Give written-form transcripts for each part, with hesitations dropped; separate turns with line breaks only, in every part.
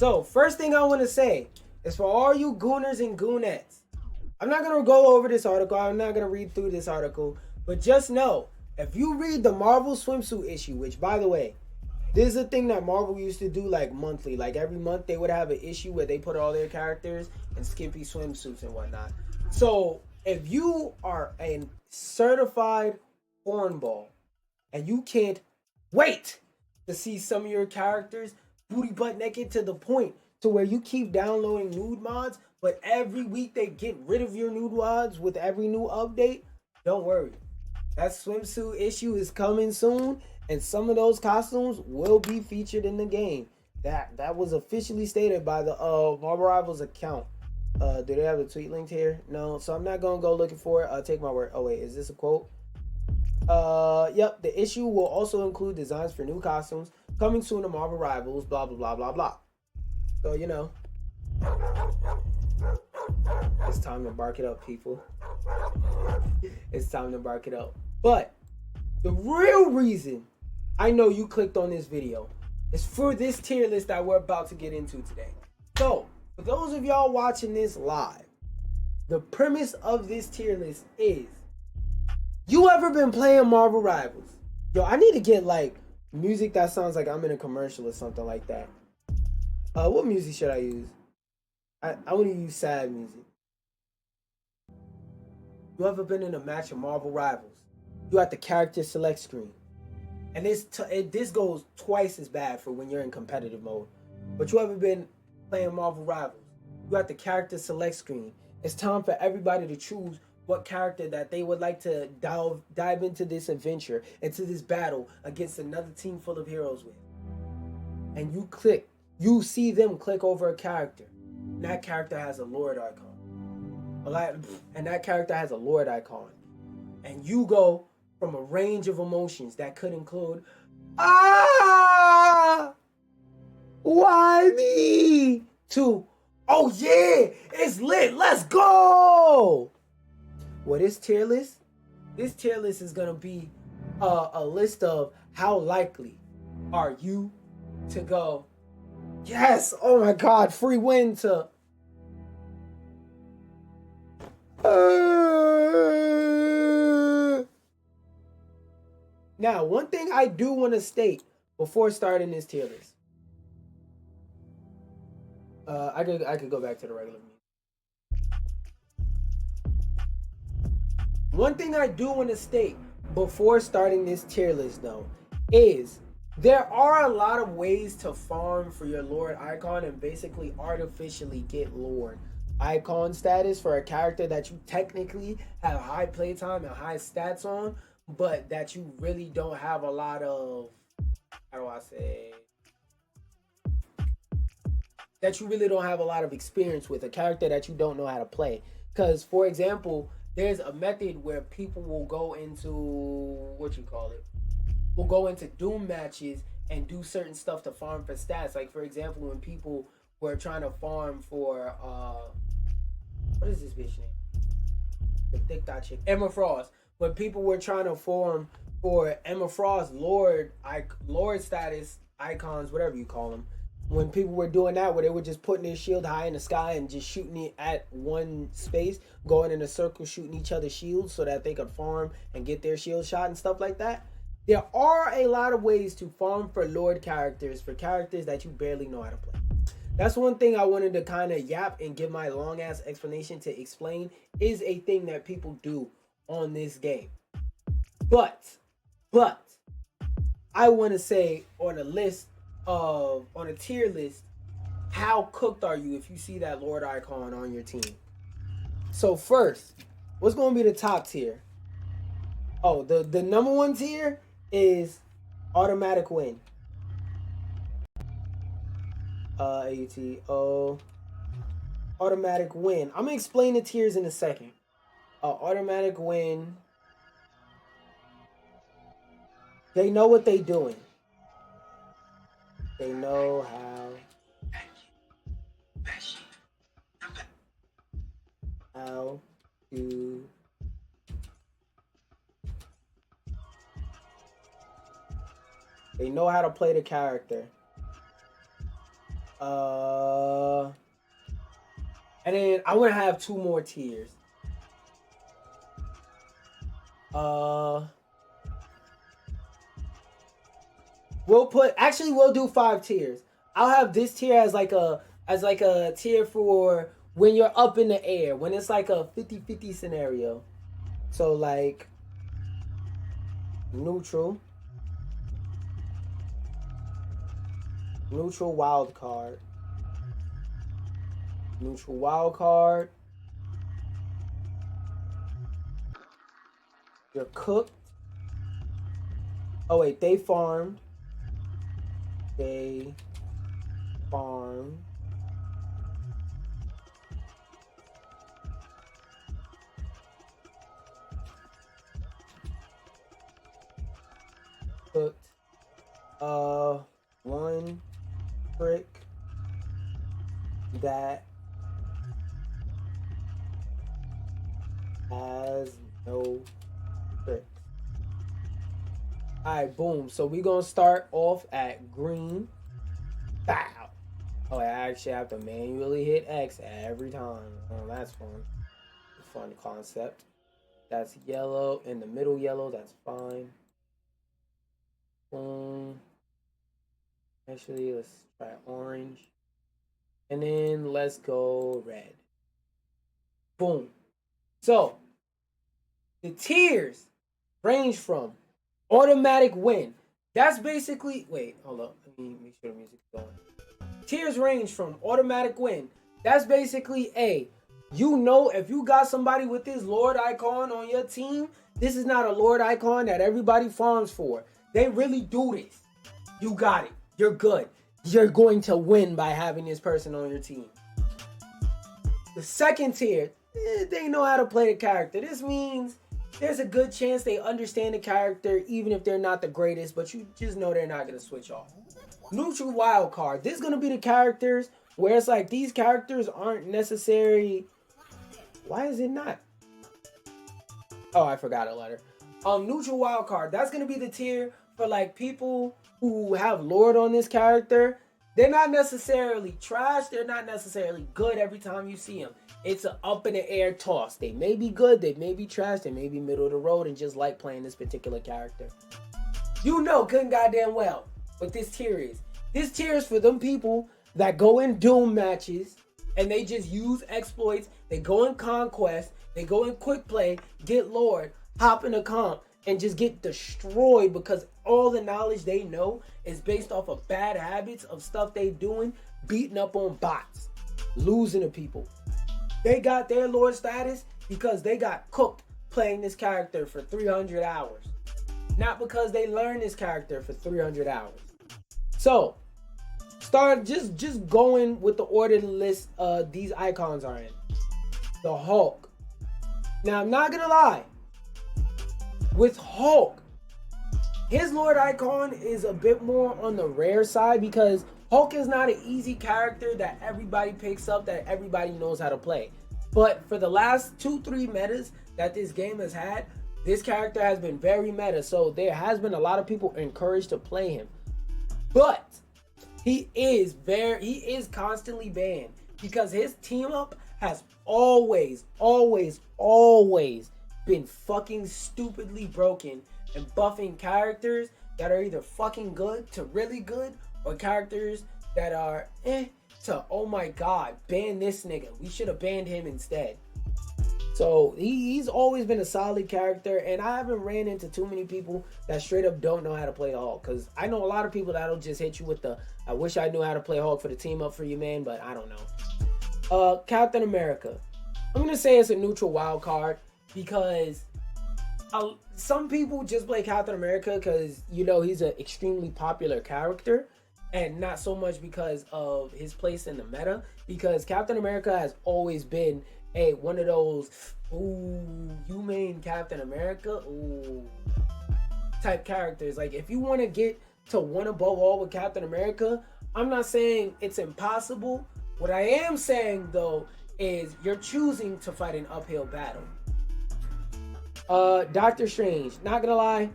So, first thing I want to say is for all you gooners and goonettes, I'm not going to go over this article. I'm not going to read through this article. But just know, if you read the Marvel swimsuit issue, which, by the way, this is a thing that Marvel used to do like monthly. Like every month they would have an issue where they put all their characters in skimpy swimsuits and whatnot. So if you are a certified hornball and you can't wait to see some of your characters booty butt naked to the point to where you keep downloading nude mods, but every week they get rid of your nude mods with every new update, don't worry. That swimsuit issue is coming soon, and some of those costumes will be featured in the game. That was officially stated by the Marvel Rivals account. Do they have a tweet linked here? No, so I'm not gonna go looking for it. Take my word. Oh wait, is this a quote? Yep. The issue will also include designs for new costumes coming soon to Marvel Rivals. Blah blah blah blah blah. So you know, it's time to bark it up, people. It's time to bark it up. But the real reason I know you clicked on this video is for this tier list that we're about to get into today. So, for those of y'all watching this live, the premise of this tier list is, you ever been playing Marvel Rivals? Yo, I need to get like music that sounds like I'm in a commercial or something like that. What music should I use? I want to use sad music. You ever been in a match of Marvel Rivals? You at the character select screen. And this goes twice as bad for when you're in competitive mode. But you ever been playing Marvel Rivals? You at the character select screen. It's time for everybody to choose what character that they would like to dive into this adventure, into this battle against another team full of heroes with. And you see them click over a character. And that character has a Lord icon. And that character has a Lord icon. And you go from a range of emotions that could include, why me? To, oh yeah, it's lit, let's go. Well, this tier list is gonna be a list of how likely are you to go, yes, oh my god, free win to Now, one thing I do want to state before starting this tier list. I could go back to the regular music. One thing I do want to state before starting this tier list, though, is there are a lot of ways to farm for your Lord icon and basically artificially get Lord icon status for a character that you technically have high playtime and high stats on, but that you really don't have a lot of, how do I say, that you really don't have a lot of experience with, a character that you don't know how to play. Because, for example, there's a method where people will go into, will go into Doom matches and do certain stuff to farm for stats. Like, for example, when people were trying to farm for, what is this bitch name? The thick dot chick, Emma Frost. When people were trying to farm for Emma Frost Lord status icons, whatever you call them, when people were doing that, where they were just putting their shield high in the sky and just shooting it at one space, going in a circle, shooting each other's shields so that they could farm and get their shield shot and stuff like that. There are a lot of ways to farm for Lord characters, for characters that you barely know how to play. That's one thing I wanted to kind of yap and give my long ass explanation to explain, is a thing that people do on this game. But I want to say on a tier list, how cooked are you if you see that Lord icon on your team? So first, what's going to be the top tier? Oh, the number one tier is automatic win. AUTO automatic win. I'm gonna explain the tiers in a second. Automatic win. They know what they doing. They know how to they know how to play the character. And then I want to have 2 more tiers. We'll do 5 tiers. I'll have this tier as like a tier for when you're up in the air, when it's like a 50-50 scenario. So like neutral wild card. Neutral wild card. You're cooked. Oh wait, they farmed. They farm. Cooked. 1 trick that has no tricks. Alright, boom. So we're gonna start off at green. Bow. Oh, I actually have to manually hit X every time. Oh, that's fun. Fun concept. That's yellow. In the middle yellow, that's fine. Boom. Actually, let's try orange. And then let's go red. Boom. So, the tiers range from automatic win. That's basically... Wait, hold up. Let me make sure the music's going. Tiers range from automatic win. That's basically you know, if you got somebody with this Lord icon on your team, this is not a Lord icon that everybody farms for. They really do this. You got it. You're good. You're going to win by having this person on your team. The second tier, they know how to play the character. This means there's a good chance they understand the character even if they're not the greatest, but you just know they're not going to switch off. Neutral wild card. This is going to be the characters where it's like these characters aren't necessary. Why is it not? Oh, I forgot a letter. Neutral wild card. That's going to be the tier for like people who have Lord on this character. They're not necessarily trash. They're not necessarily good every time you see them. It's an up in the air toss. They may be good. They may be trash. They may be middle of the road and just like playing this particular character. You know good and goddamn well what this tier is. This tier is for them people that go in Doom matches and they just use exploits. They go in Conquest. They go in Quick Play, get Lord, hop in a comp, and just get destroyed because all the knowledge they know is based off of bad habits of stuff they doing, beating up on bots, losing to people. They got their Lord status because they got cooked playing this character for 300 hours. Not because they learned this character for 300 hours. So, start just going with the order the list these icons are in. The Hulk. Now, I'm not gonna lie. With Hulk, his Lord icon is a bit more on the rare side because Hulk is not an easy character that everybody picks up, that everybody knows how to play. But for the last 2-3 metas that this game has had, this character has been very meta. So there has been a lot of people encouraged to play him. But he is constantly banned because his team up has always been fucking stupidly broken and buffing characters that are either fucking good to really good or characters that are to oh my god, ban this nigga. We should have banned him instead. So he's always been a solid character, and I haven't ran into too many people that straight up don't know how to play Hulk. Because I know a lot of people that'll just hit you with the, I wish I knew how to play Hulk for the team up for you, man, but I don't know. Captain America. I'm going to say it's a neutral wild card because some people just play Captain America because, you know, he's an extremely popular character. And not so much because of his place in the meta. Because Captain America has always been one of those, ooh, you main Captain America, ooh, type characters. Like, if you want to get to one above all with Captain America, I'm not saying it's impossible. What I am saying, though, is you're choosing to fight an uphill battle. Doctor Strange, not gonna lie,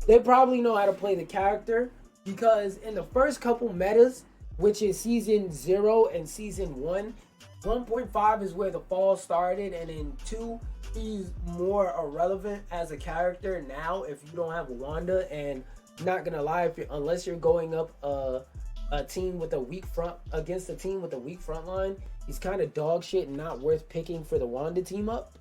they probably know how to play the character because in the first couple metas, which is season 0 and season 1. 1.5 is where the fall started, and in 2, he's more irrelevant as a character now if you don't have Wanda. And not gonna lie, unless you're going up a team with a weak front against a team with a weak front line, he's kind of dog shit and not worth picking for the Wanda team up.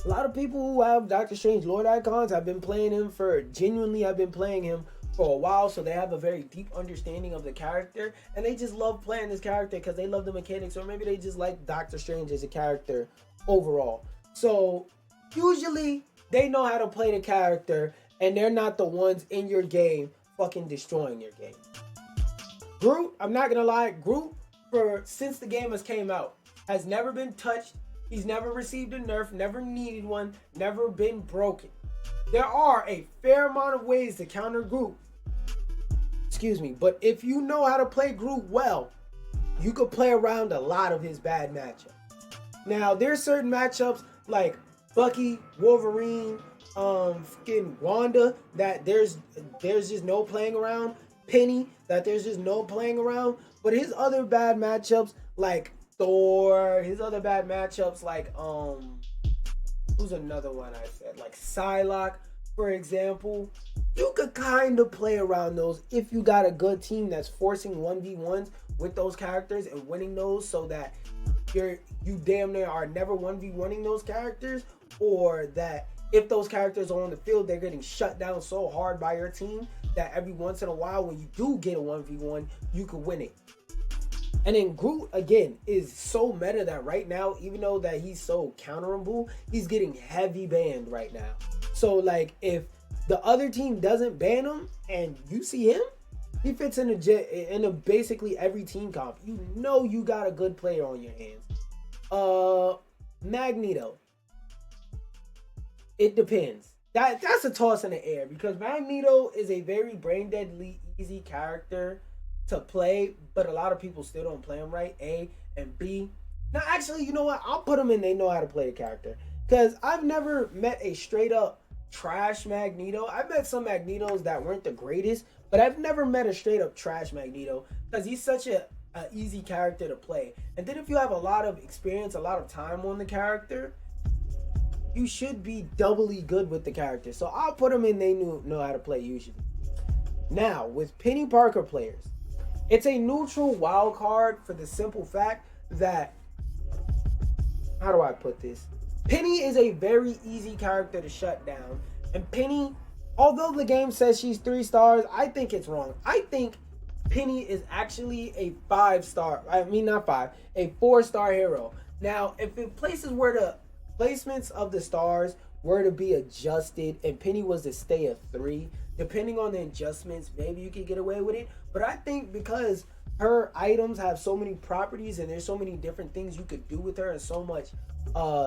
A lot of people who have Doctor Strange Lord icons have been playing him for, genuinely I've been playing him for a while, so they have a very deep understanding of the character, and they just love playing this character because they love the mechanics, or maybe they just like Doctor Strange as a character overall. So usually they know how to play the character, and they're not the ones in your game fucking destroying your game. Groot, I'm not gonna lie, Groot, since the game has came out, has never been touched. He's never received a nerf, never needed one, never been broken. There are a fair amount of ways to counter Groot. Excuse me, but if you know how to play Groot well, you could play around a lot of his bad matchups. Now, there's certain matchups like Bucky, Wolverine, fucking Wanda, that there's just no playing around. Penny, that there's just no playing around. But his other bad matchups like Thor, his other bad matchups like who's another one I said, like Psylocke, for example, you could kind of play around those if you got a good team that's forcing 1v1s with those characters and winning those, so that you damn near are never 1v1ing those characters, or that if those characters are on the field, they're getting shut down so hard by your team that every once in a while when you do get a 1v1, you could win it. And then Groot, again, is so meta that right now, even though that he's so counterable, he's getting heavy banned right now. So, like, if the other team doesn't ban him and you see him, he fits in a basically every team comp. You know you got a good player on your hands. Magneto. It depends. That's a toss in the air, because Magneto is a very brain deadly easy character to play, but a lot of people still don't play him right. A and B. Now, actually, you know what? I'll put them in. They know how to play the character, because I've never met a straight up trash Magneto. I've met some Magnetos that weren't the greatest, but I've never met a straight up trash Magneto, because he's such a easy character to play. And then if you have a lot of experience, a lot of time on the character, you should be doubly good with the character. So I'll put them in. They know how to play usually. Now, with Penny Parker players, it's a neutral wild card for the simple fact that, how do I put this? Penny is a very easy character to shut down. And Penny, although the game says she's 3 stars, I think it's wrong. I think Penny is actually a 5-star, a 4-star hero. Now, if the placements of the stars were to be adjusted and Penny was to stay a 3, depending on the adjustments, maybe you could get away with it. But I think because her items have so many properties and there's so many different things you could do with her, and so much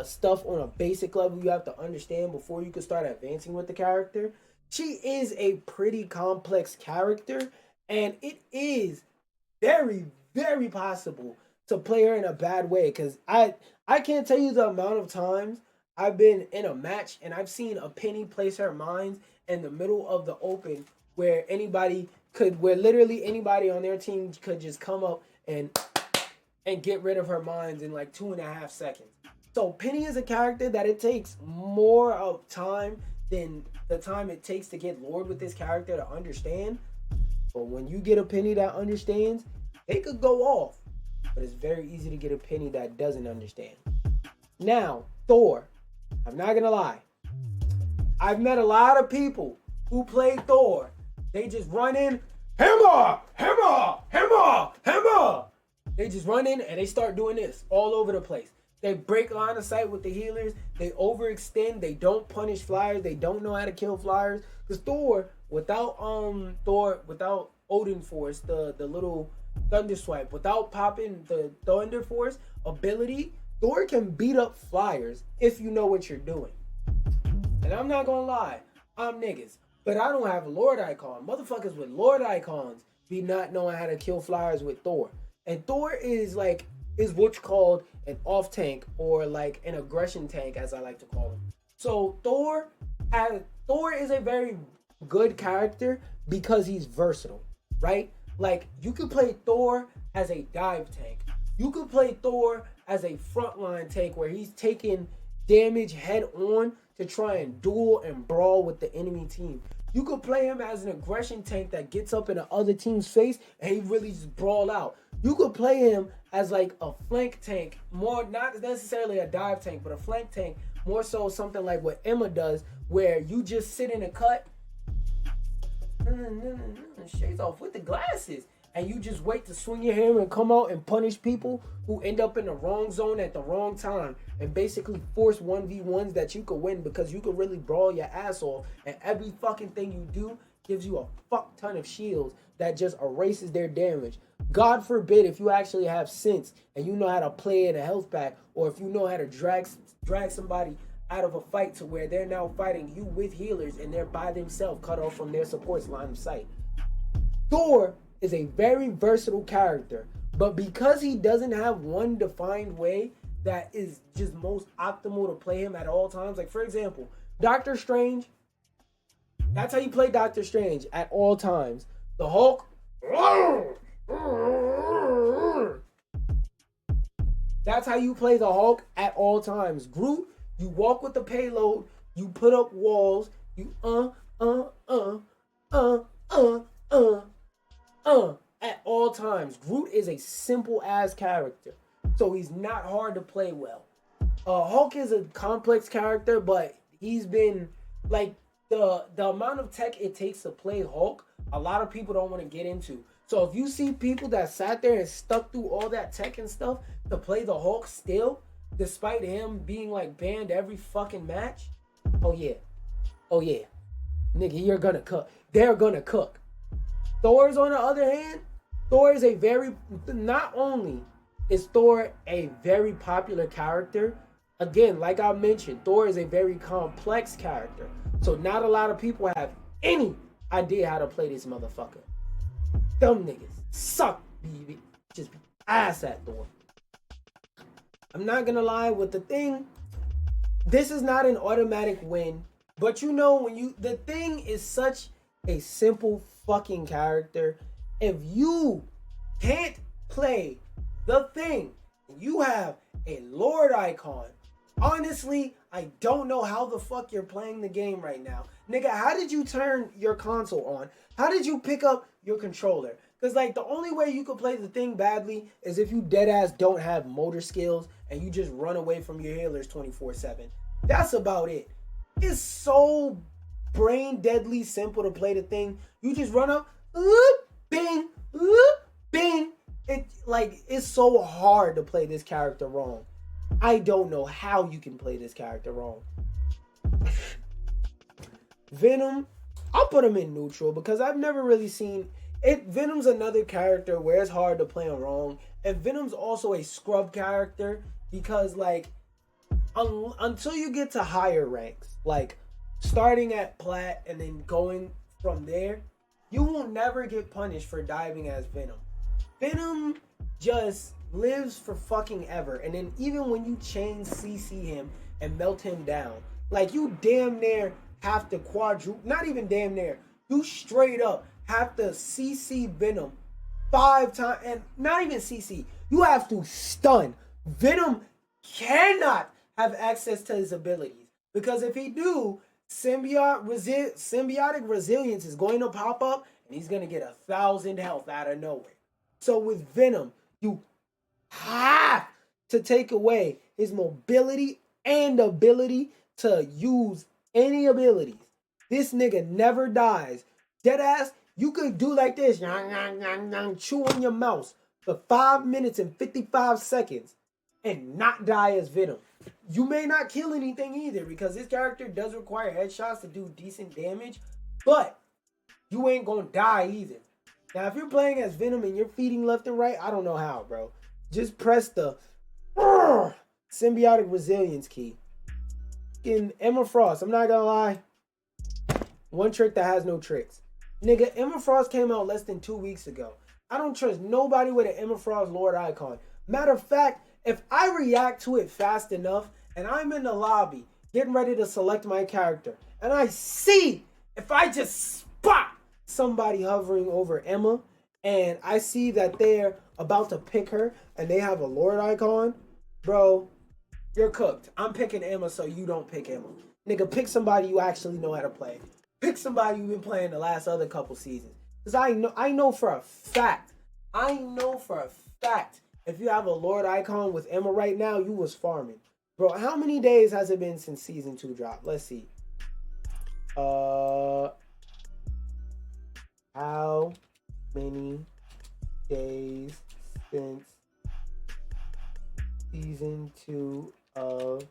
stuff on a basic level you have to understand before you can start advancing with the character, she is a pretty complex character, and it is very, very possible to play her in a bad way. Because I can't tell you the amount of times I've been in a match and I've seen a Penny place her mines in the middle of the open, where literally anybody on their team could just come up and get rid of her mines in like 2.5 seconds. So Penny is a character that it takes more of time than the time it takes to get Lord with this character to understand. But when you get a Penny that understands, they could go off. But it's very easy to get a Penny that doesn't understand. Now, Thor. I'm not gonna lie. I've met a lot of people who play Thor. They just run in, hammer, hammer, hammer, hammer. They just run in and they start doing this all over the place. They break line of sight with the healers. They overextend. They don't punish flyers. They don't know how to kill flyers. Because Thor, without Odin Force, the little Thunder Swipe, without popping the Thunder Force ability, Thor can beat up flyers if you know what you're doing. And I'm not gonna lie, I'm niggas, but I don't have a Lord icon. Motherfuckers with Lord icons be not knowing how to kill flyers with Thor. And Thor is what's called an off tank, or like an aggression tank, as I like to call him. So Thor is a very good character because he's versatile. right? Like, you could play Thor as a dive tank. You could play Thor as a frontline tank where he's taking damage head on to try and duel and brawl with the enemy team. You could play him as an aggression tank that gets up in the other team's face and he really just brawl out. You could play him as like a flank tank, more not necessarily a dive tank, but a flank tank, more so something like what Emma does, where you just sit in a cut, shades off with the glasses, and you just wait to swing your hammer and come out and punish people who end up in the wrong zone at the wrong time and basically force 1v1s that you could win because you could really brawl your ass off, and every fucking thing you do gives you a fuck ton of shields that just erases their damage. God forbid if you actually have sense and you know how to play in a health pack, or if you know how to drag somebody out of a fight to where they're now fighting you with healers and they're by themselves, cut off from their support's line of sight. Thor is a very versatile character, but because he doesn't have one defined way that is just most optimal to play him at all times, like for example, Doctor Strange, that's how you play Doctor Strange at all times. The Hulk, that's how you play the Hulk at all times. Groot, you walk with the payload, you put up walls, you at all times. Groot is a simple ass character, so he's not hard to play well. Hulk is a complex character, but he's been like the amount of tech it takes to play Hulk, a lot of people don't want to get into. So if you see people that sat there and stuck through all that tech and stuff to play the Hulk still, despite him being like banned every fucking match, oh yeah, nigga, you're gonna cook. They're gonna cook. Thor's on the other hand, Thor is not only is Thor a very popular character, again, like I mentioned, Thor is a very complex character. So not a lot of people have any idea how to play this motherfucker. Dumb niggas suck, baby. Just be ass at Thor. I'm not gonna lie with the thing. This is not an automatic win, but you know when the thing is such a simple fucking character. If you can't play the thing, you have a Lord icon. Honestly, I don't know how the fuck you're playing the game right now. Nigga, how did you turn your console on? How did you pick up your controller? Because, like, the only way you could play the thing badly is if you deadass don't have motor skills and you just run away from your healers 24/7. That's about it. It's so brain deadly simple to play the thing. You just run up, bing, bing. It's so hard to play this character wrong. I don't know how you can play this character wrong. Venom, I'll put him in neutral because I've never really seen it. Venom's another character where it's hard to play him wrong. And Venom's also a scrub character because, like, until you get to higher ranks, like starting at plat and then going from there, you will never get punished for diving as Venom. Venom just lives for fucking ever. And then even when you chain CC him and melt him down, like, you damn near have to not even damn near, you straight up have to CC Venom 5 times, and not even CC, you have to stun. Venom cannot have access to his abilities, because if he do, symbiotic resilience is going to pop up and he's going to get 1,000 health out of nowhere. So with Venom, you have to take away his mobility and ability to use any abilities. This nigga never dies. Deadass, you could do like this, chew on your mouse for 5 minutes and 55 seconds and not die as Venom. You may not kill anything either, because this character does require headshots to do decent damage, but you ain't gonna die either. Now, if you're playing as Venom and you're feeding left and right, I don't know how, bro. Just press the symbiotic resilience key. In Emma Frost, I'm not gonna lie, one trick that has no tricks. Nigga, Emma Frost came out less than 2 weeks ago. I don't trust nobody with an Emma Frost Lord icon. Matter of fact, if I react to it fast enough and I'm in the lobby getting ready to select my character and I see, if I just spot somebody hovering over Emma and I see that they're about to pick her and they have a Lord icon, bro, you're cooked. I'm picking Emma so you don't pick Emma. Nigga, pick somebody you actually know how to play. Pick somebody you've been playing the last other couple seasons. Because I know for a fact, if you have a Lord icon with Emma right now, you was farming. Bro, how many days has it been since season 2 dropped? Let's see. How many days since season 2 of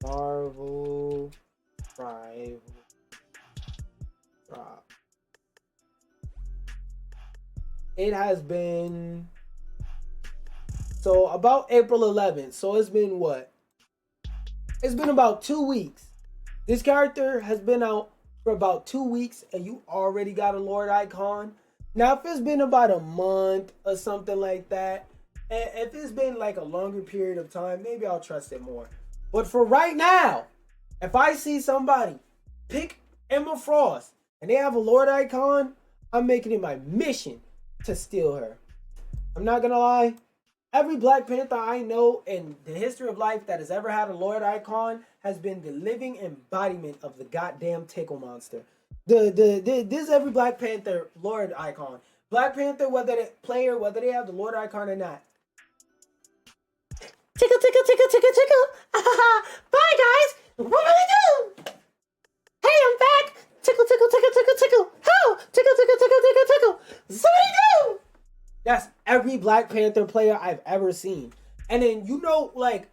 Marvel Rival drop? It has been so about April 11th. So it's been what? It's been about 2 weeks. This character has been out for about 2 weeks and you already got a Lord icon. Now, if it's been about a month or something like that, and if it's been like a longer period of time, maybe I'll trust it more. But for right now, if I see somebody pick Emma Frost and they have a Lord icon, I'm making it my mission to steal her. I'm not gonna lie. Every Black Panther I know in the history of life that has ever had a Lord icon has been the living embodiment of the goddamn tickle monster. This is every Black Panther Lord icon. Black Panther, whether they have the Lord icon or not. Tickle, tickle, tickle, tickle, tickle. Bye, guys. What will we do? Hey, I'm back. Tickle, tickle, tickle, tickle, tickle. How? Tickle, tickle, tickle, tickle, tickle. Somebody do. That's every Black Panther player I've ever seen. And then, like,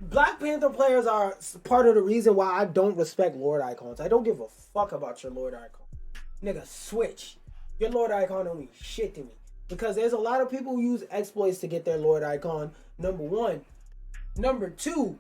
Black Panther players are part of the reason why I don't respect Lord icons. I don't give a fuck about your Lord icon. Nigga, switch. Your Lord icon don't mean shit to me. Because there's a lot of people who use exploits to get their Lord icon, number one. Number two,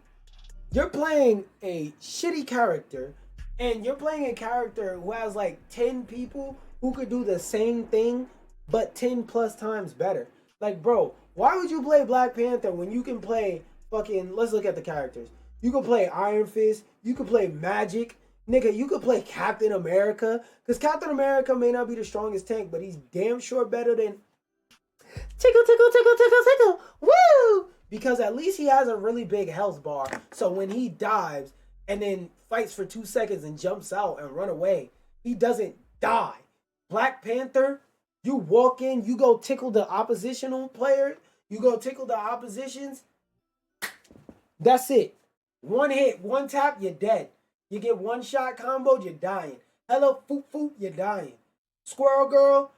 you're playing a shitty character, and you're playing a character who has like 10 people who could do the same thing, but 10 plus times better. Like, bro, why would you play Black Panther when you can play fucking, let's look at the characters. You can play Iron Fist, you can play Magic, nigga, you could play Captain America, because Captain America may not be the strongest tank, but he's damn sure better than tickle, tickle, tickle, tickle, tickle, woo! Because at least he has a really big health bar, so when he dives and then fights for 2 seconds and jumps out and run away, he doesn't die. Black Panther, you walk in, you go tickle the oppositional player, you go tickle the oppositions, that's it. One hit, one tap, you're dead. You get one shot combo, you're dying. Hello, foop, foop, you're dying. Squirrel girl,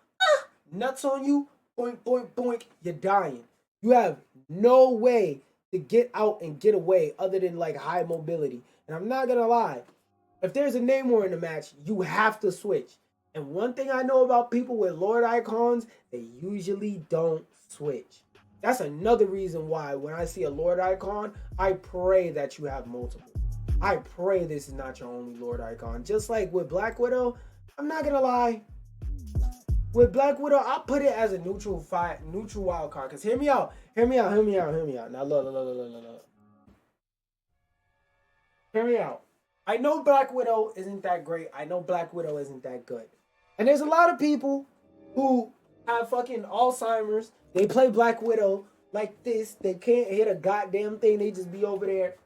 nuts on you, boink, boink, boink, you're dying. You have no way to get out and get away other than like high mobility. And I'm not gonna lie, if there's a Namor in the match, you have to switch. And one thing I know about people with Lord icons, they usually don't switch. That's another reason why when I see a Lord icon, I pray that you have multiple. I pray this is not your only Lord icon. Just like with Black Widow, I'm not gonna lie. With Black Widow, I'll put it as a neutral wild card. Cause hear me out. Now look. Hear me out. I know Black Widow isn't that great. I know Black Widow isn't that good. And there's a lot of people who have fucking Alzheimer's. They play Black Widow like this. They can't hit a goddamn thing. They just be over there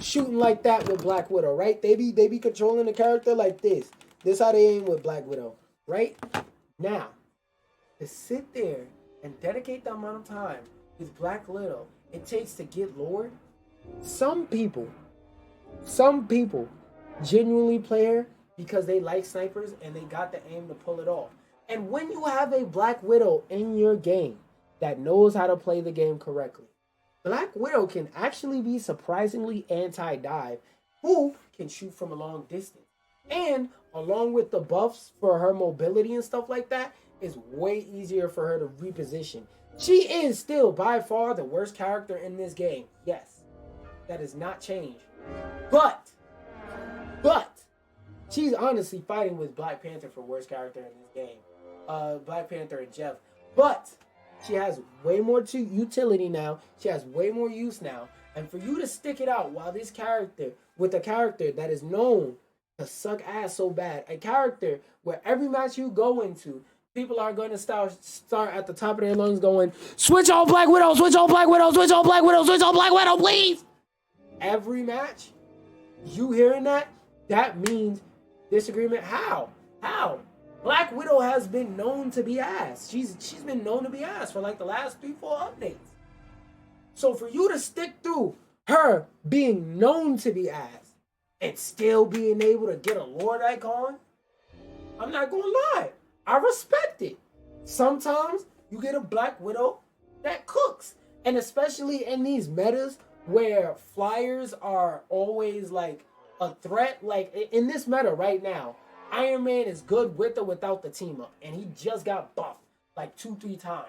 shooting like that with Black Widow, right? They be controlling the character like this. This how they aim with Black Widow, right? Now, to sit there and dedicate the amount of time with Black Widow it takes to get Lord, some people genuinely play her because they like snipers and they got the aim to pull it off. And when you have a Black Widow in your game that knows how to play the game correctly, Black Widow can actually be surprisingly anti-dive, who can shoot from a long distance. And along with the buffs for her mobility and stuff like that, it's way easier for her to reposition. She is still by far the worst character in this game. Yes, that has not changed. But she's honestly fighting with Black Panther for worst character in this game. Black Panther and Jeff. But she has way more utility now. She has way more use now. And for you to stick it out while this character, with a character that is known to suck ass so bad. A character where every match you go into, people are going to start at the top of their lungs going, switch on Black Widow, switch on Black Widow, switch on Black Widow, switch on Black Widow, please. Every match, you hearing that, that means disagreement. How? Black Widow has been known to be ass. She's been known to be ass for like the last 3-4 updates. So for you to stick through her being known to be ass and still being able to get a Lord icon, I'm not gonna lie, I respect it. Sometimes you get a Black Widow that cooks. And especially in these metas where flyers are always like a threat, like in this meta right now, Iron Man is good with or without the team up, and he just got buffed like 2-3 times.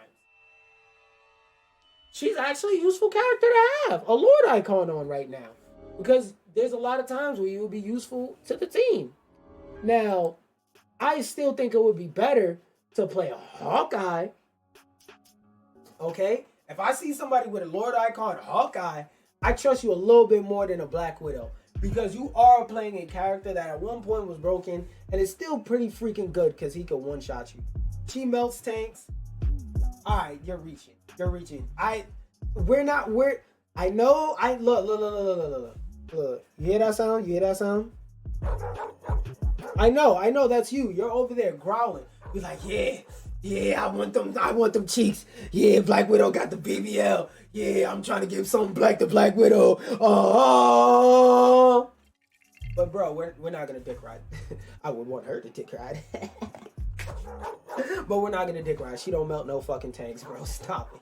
She's actually a useful character to have a Lord icon on right now, because there's a lot of times where you will be useful to the team. Now, I still think it would be better to play a Hawkeye. Okay? If I see somebody with a Lord icon, Hawkeye, I trust you a little bit more than a Black Widow. Because you are playing a character that at one point was broken and is still pretty freaking good because he could one-shot you. She melts tanks. Alright, you're reaching. Look. You hear that sound? I know, that's you. You're over there growling. You're like, yeah, I want them cheeks. Yeah, Black Widow got the BBL. Yeah, I'm trying to give something black to Black Widow. Oh. But bro, we're not gonna dick ride. I would want her to dick ride. But we're not gonna dick ride. She don't melt no fucking tanks, bro. Stop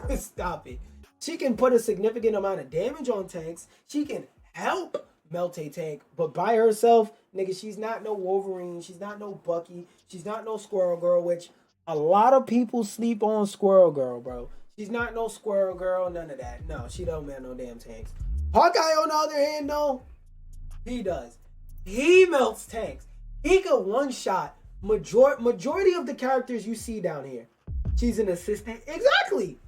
it. Stop it. She can put a significant amount of damage on tanks. She can help melt a tank, but by herself, nigga, she's not no Wolverine. She's not no Bucky. She's not no Squirrel Girl, which a lot of people sleep on Squirrel Girl, bro. She's not no Squirrel Girl, none of that. No, she don't melt no damn tanks. Hawkeye, on the other hand, though, he does. He melts tanks. He could one-shot majority of the characters you see down here. She's an assistant. Exactly.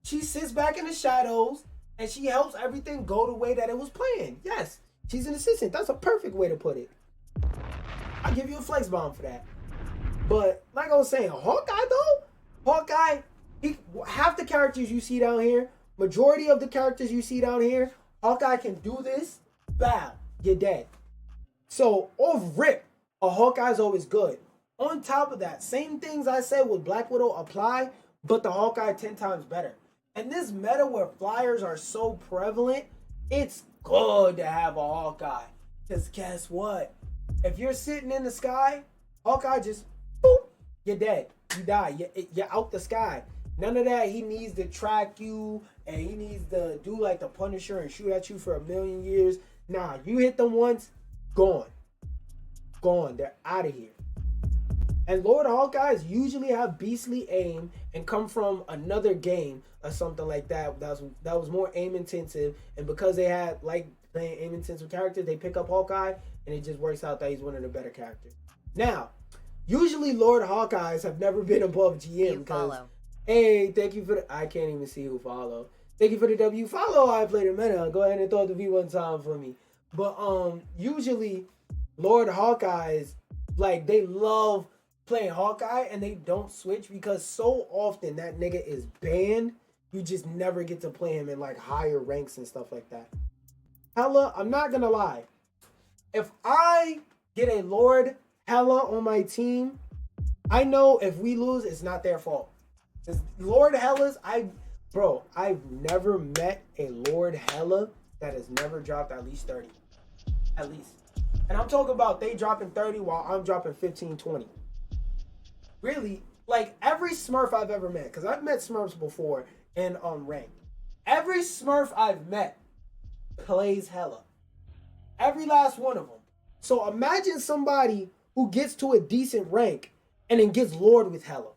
She sits back in the shadows, and she helps everything go the way that it was planned. Yes, she's an assistant. That's a perfect way to put it. I'll give you a flex bomb for that. But like I was saying, Hawkeye, half the characters you see down here, majority of the characters you see down here, Hawkeye can do this. Bow, you're dead. So off rip, a Hawkeye's always good. On top of that, same things I said with Black Widow apply, but the Hawkeye 10 times better. And this meta where flyers are so prevalent, it's good to have a Hawkeye. Because guess what? If you're sitting in the sky, Hawkeye just, boop, you're dead. You die. You're out the sky. None of that. He needs to track you, and he needs to do like the Punisher and shoot at you for 1,000,000 years. Nah, you hit them once, gone. They're out of here. And Lord Hawkeyes usually have beastly aim and come from another game or something like that. That was more aim intensive, and because they had like playing aim intensive characters, they pick up Hawkeye, and it just works out that he's one of the better characters. Now, usually Lord Hawkeyes have never been above GM because, hey, thank you for the, I can't even see who follow. Thank you for the W follow. I played a meta. Go ahead and throw the V1 time for me. But usually Lord Hawkeyes, like, they love playing Hawkeye and they don't switch because so often that nigga is banned. You just never get to play him in like higher ranks and stuff like that. Hella, I'm not gonna lie. If I get a Lord Hella on my team, I know if we lose, it's not their fault. It's Lord Hellas, I've never met a Lord Hella that has never dropped at least 30. At least. And I'm talking about they dropping 30 while I'm dropping 15, 20. Really, like every Smurf I've ever met, because I've met Smurfs before in rank. Every Smurf I've met plays Hella. Every last one of them. So imagine somebody who gets to a decent rank and then gets Lord with Hella.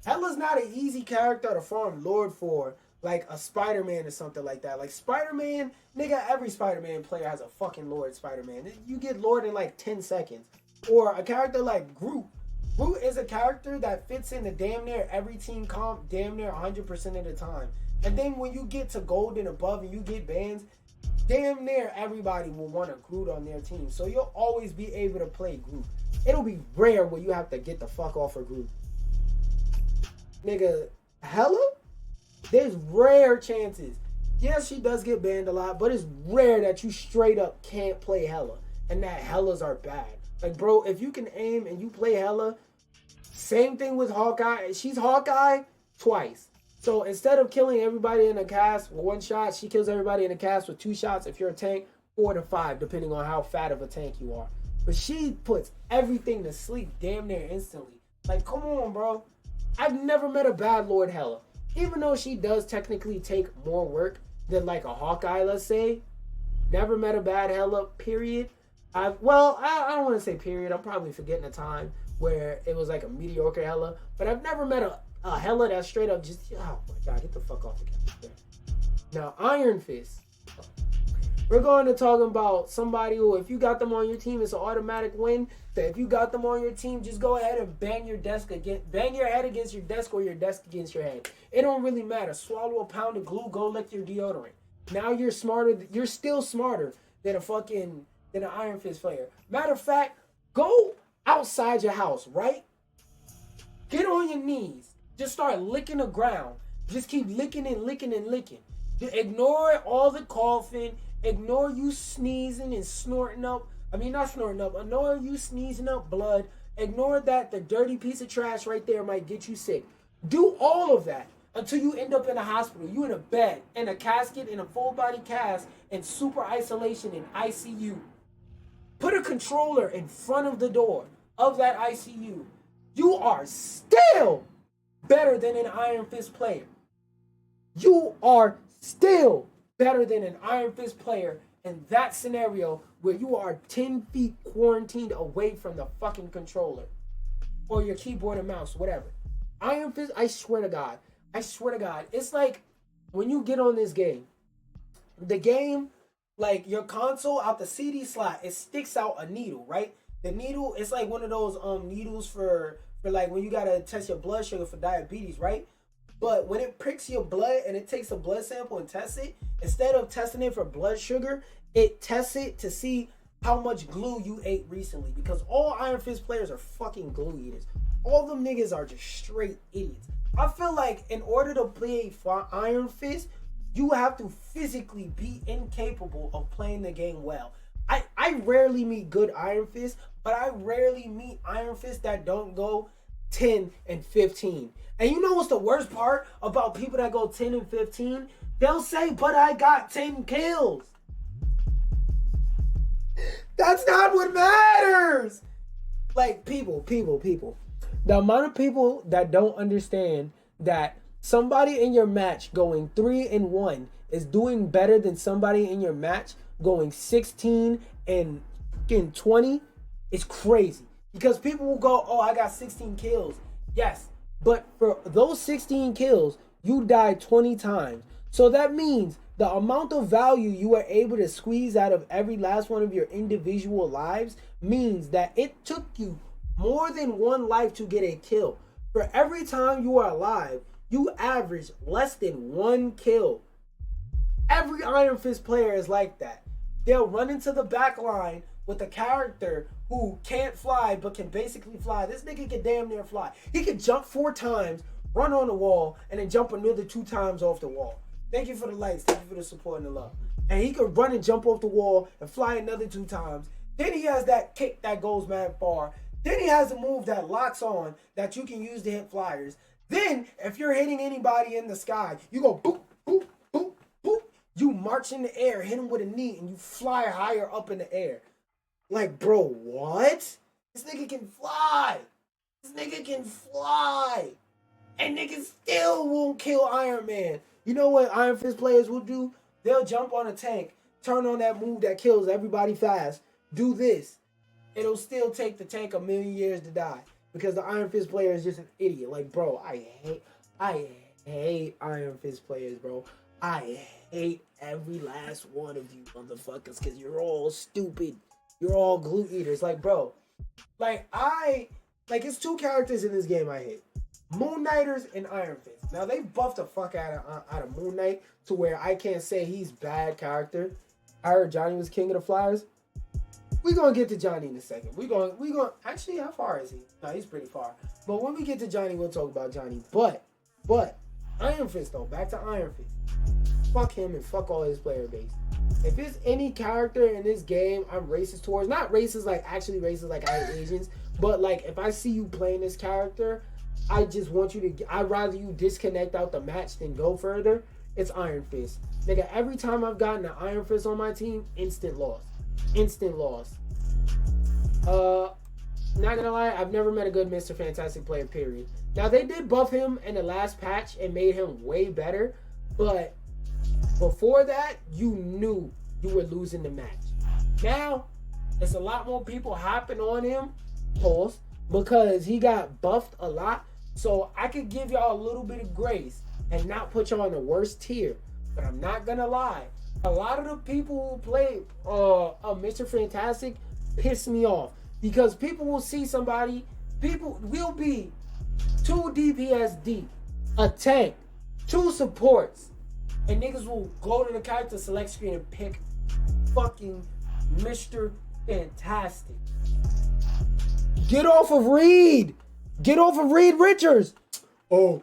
Hella's not an easy character to farm Lord for, like a Spider-Man or something like that. Like Spider-Man, nigga, every Spider-Man player has a fucking Lord Spider-Man. You get Lord in like 10 seconds. Or a character like Groot. Groot is a character that fits into damn near every team comp damn near 100% of the time. And then when you get to gold and above and you get bans, damn near everybody will want a Groot on their team. So you'll always be able to play Groot. It'll be rare where you have to get the fuck off of Groot. Nigga, Hella? There's rare chances. Yes, she does get banned a lot, but it's rare that you straight up can't play Hella and that Hellas are bad. Like, bro, if you can aim and you play Hella, same thing with Hawkeye. She's Hawkeye twice. So instead of killing everybody in a cast with one shot, she kills everybody in a cast with 2 shots. If you're a tank, 4 to 5, depending on how fat of a tank you are. But she puts everything to sleep damn near instantly. Like, come on, bro. I've never met a bad Lord Hella. Even though she does technically take more work than like a Hawkeye, let's say. Never met a bad Hella, period. I don't want to say period. I'm probably forgetting a time where it was like a mediocre Hella. But I've never met a Hella that straight up just, oh my god, get the fuck off the camera. Now, Iron Fist. We're going to talk about somebody who, if you got them on your team, it's an automatic win. So if you got them on your team, just go ahead and bang your head against your desk or your desk against your head. It don't really matter. Swallow a pound of glue, go lick your deodorant. Now you're smarter. You're still smarter than an Iron Fist player. Matter of fact, go outside your house, right? Get on your knees. Just start licking the ground. Just keep licking and licking and licking. Ignore all the coughing. Ignore you sneezing and snorting up. I mean, not snorting up. Ignore you sneezing up blood. Ignore that the dirty piece of trash right there might get you sick. Do all of that until you end up in a hospital. You in a bed, in a casket, in a full body cast, in super isolation in ICU. Put a controller in front of the door of that ICU. You are still better than an Iron Fist player. You are still better than an Iron Fist player in that scenario where you are 10 feet quarantined away from the fucking controller or your keyboard and mouse, whatever. Iron Fist, I swear to God, it's like when you get on this game, the game, like your console out the CD slot, it sticks out a needle, right? The needle, it's like one of those needles for like when you gotta test your blood sugar for diabetes, right? But when it pricks your blood and it takes a blood sample and tests it, instead of testing it for blood sugar, it tests it to see how much glue you ate recently. Because all Iron Fist players are fucking glue eaters. All them niggas are just straight idiots. I feel like in order to play Iron Fist, you have to physically be incapable of playing the game well. I rarely meet good Iron Fist, but I rarely meet Iron Fist that don't go 10 and 15. And you know what's the worst part about people that go 10 and 15? They'll say, but I got 10 kills. That's not what matters. Like, people. The amount of people that don't understand that somebody in your match going 3 and 1 is doing better than somebody in your match going 16 and 20 is crazy. Because people will go, oh, I got 16 kills. Yes. But for those 16 kills, you died 20 times. So that means the amount of value you are able to squeeze out of every last one of your individual lives means that it took you more than one life to get a kill. For every time you are alive, you average less than 1 kill. Every Iron Fist player is like that. They'll run into the back line with a character who can't fly but can basically fly. This nigga can damn near fly. He can jump 4 times, run on the wall, and then jump another 2 times off the wall. Thank you for the likes. Thank you for the support and the love. And he could run and jump off the wall and fly another 2 times. Then he has that kick that goes mad far. Then he has a move that locks on that you can use to hit flyers. Then, if you're hitting anybody in the sky, you go boop, boop, boop, boop. You march in the air, hit him with a knee, and you fly higher up in the air. Like, bro, what? This nigga can fly. And niggas still won't kill Iron Man. You know what Iron Fist players will do? They'll jump on a tank, turn on that move that kills everybody fast. Do this. It'll still take the tank 1,000,000 years to die. Because the Iron Fist player is just an idiot. Like, bro, I hate Iron Fist players, bro. I hate every last one of you motherfuckers because you're all stupid. You're all glue eaters. Like, bro, it's 2 characters in this game I hate. Moon Knighters and Iron Fist. Now, they buffed the fuck out of Moon Knight to where I can't say he's bad character. I heard Johnny was king of the Flyers. We gonna get to Johnny in a second. We gonna actually, how far is he? No, he's pretty far. But when we get to Johnny, we'll talk about Johnny. But Iron Fist though, back to Iron Fist. Fuck him and fuck all his player base. If there's any character in this game I'm racist towards, not racist like actually racist like I hate Asians, but like if I see you playing this character, I just want you to, I'd rather you disconnect out the match than go further. It's Iron Fist. Nigga, every time I've gotten an Iron Fist on my team, instant loss. Instant loss. Not gonna lie, I've never met a good Mr. Fantastic player, period. Now, they did buff him in the last patch and made him way better, but before that, you knew you were losing the match. Now, there's a lot more people hopping on him, pause, because he got buffed a lot, so I could give y'all a little bit of grace and not put y'all in the worst tier, but I'm not gonna lie. A lot of the people who play Mr. Fantastic piss me off because people will see somebody, people will be 2 DPS deep, a tank, 2 supports, and niggas will go to the character select screen and pick fucking Mr. Fantastic. Get off of Reed! Get off of Reed Richards! Oh,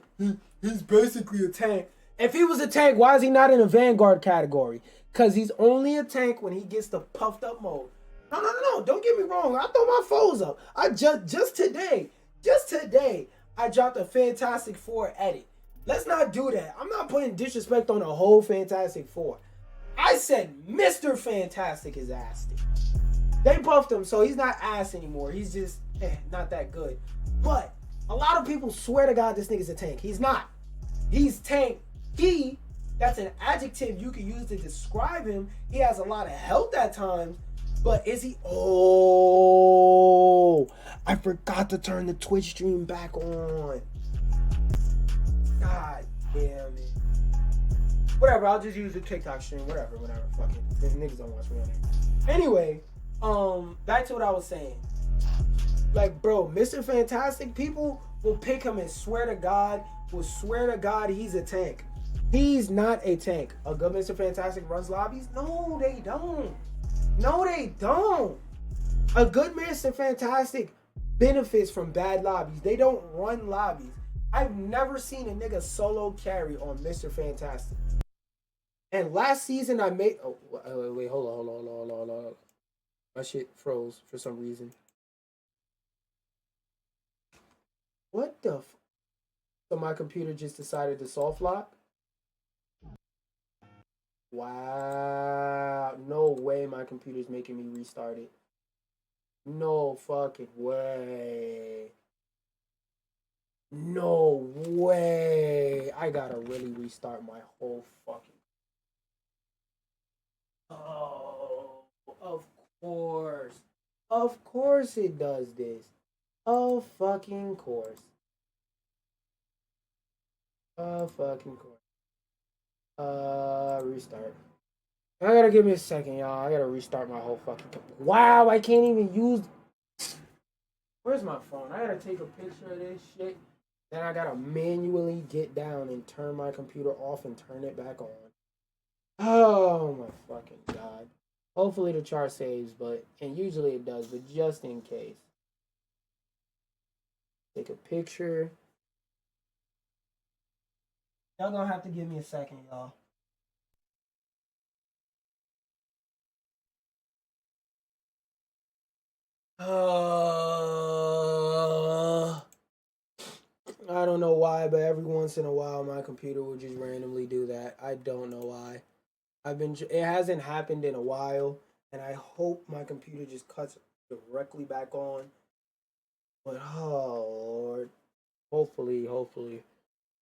he's basically a tank. If he was a tank, why is he not in a Vanguard category? Because he's only a tank when he gets the puffed up mode. No. Don't get me wrong. I throw my foes up. I just today, I dropped a Fantastic Four edit. Let's not do that. I'm not putting disrespect on the whole Fantastic Four. I said Mr. Fantastic is ass. They buffed him, so he's not ass anymore. He's just not that good. But a lot of people swear to God this nigga's a tank. He's not. He's tank. That's an adjective you can use to describe him. He has a lot of health at times, but is he? Oh, I forgot to turn the Twitch stream back on. God damn it. Whatever, I'll just use the TikTok stream. Whatever. Fuck it. Niggas don't watch me on there. Anyway, back to what I was saying. Like, bro, Mr. Fantastic, people will pick him and swear to God he's a tank. He's not a tank. A good Mr. Fantastic runs lobbies? No, they don't. A good Mr. Fantastic benefits from bad lobbies. They don't run lobbies. I've never seen a nigga solo carry on Mr. Fantastic. And last season I made... Oh, wait, hold on. My shit froze for some reason. What the f... So my computer just decided to soft lock? Wow. No way my computer's making me restart it. No fucking way. No way. I gotta really restart my whole fucking... Oh, of course. Of course it does this. Of fucking course. Restart. I gotta give me a second, y'all. I gotta restart my whole fucking... Wow, I can't even use... Where's my phone? I gotta take a picture of this shit. Then I gotta manually get down and turn my computer off and turn it back on. Oh my fucking God. Hopefully the chart saves, and usually it does, but just in case. Take a picture. Y'all gonna have to give me a second, y'all. I don't know why, but every once in a while my computer will just randomly do that. I don't know why. It hasn't happened in a while, and I hope my computer just cuts directly back on. But oh Lord. Hopefully.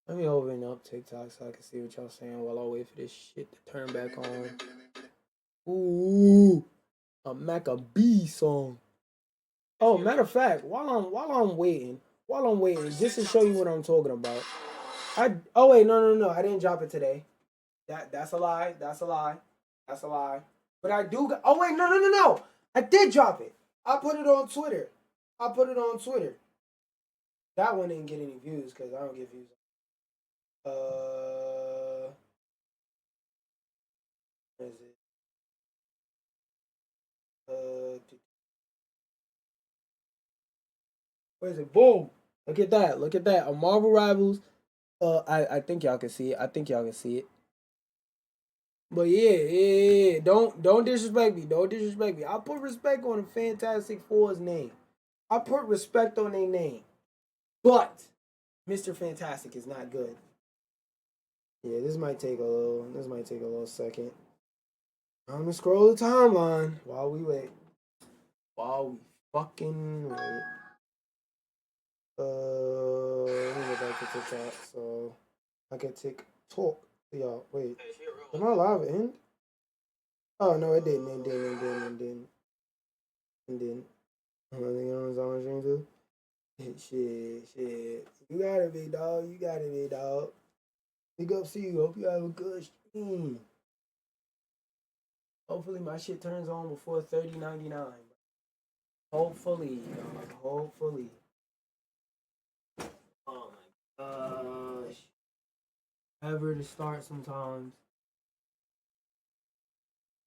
Let me open up TikTok so I can see what y'all saying while I wait for this shit to turn back on. Ooh, a Maccabee song. Oh, matter of fact, while I'm waiting, just to show you what I'm talking about. No, I didn't drop it today. That's a lie. But I do. Oh wait, no. I did drop it. I put it on Twitter. That one didn't get any views because I don't get views. Where is it? Where is it? Boom! Look at that. Look at that. A Marvel Rivals. I think y'all can see it. I think y'all can see it. But yeah. Don't disrespect me. Don't disrespect me. I put respect on the Fantastic Four's name. I put respect on their name. But Mr. Fantastic is not good. Yeah, this might take a little second. I'm gonna scroll the timeline while we wait. While we fucking wait. Let me go back to TikTok so I can talk to y'all. Wait, did my live end? Oh no, it didn't. It didn't. I think I was on stream too. Shit. You got it, big dog. You got it, big dog. Big up to you. Hope you have a good stream. Hopefully my shit turns on before 30.99. Hopefully, dog. Hopefully. Oh my gosh. Ever to start sometimes.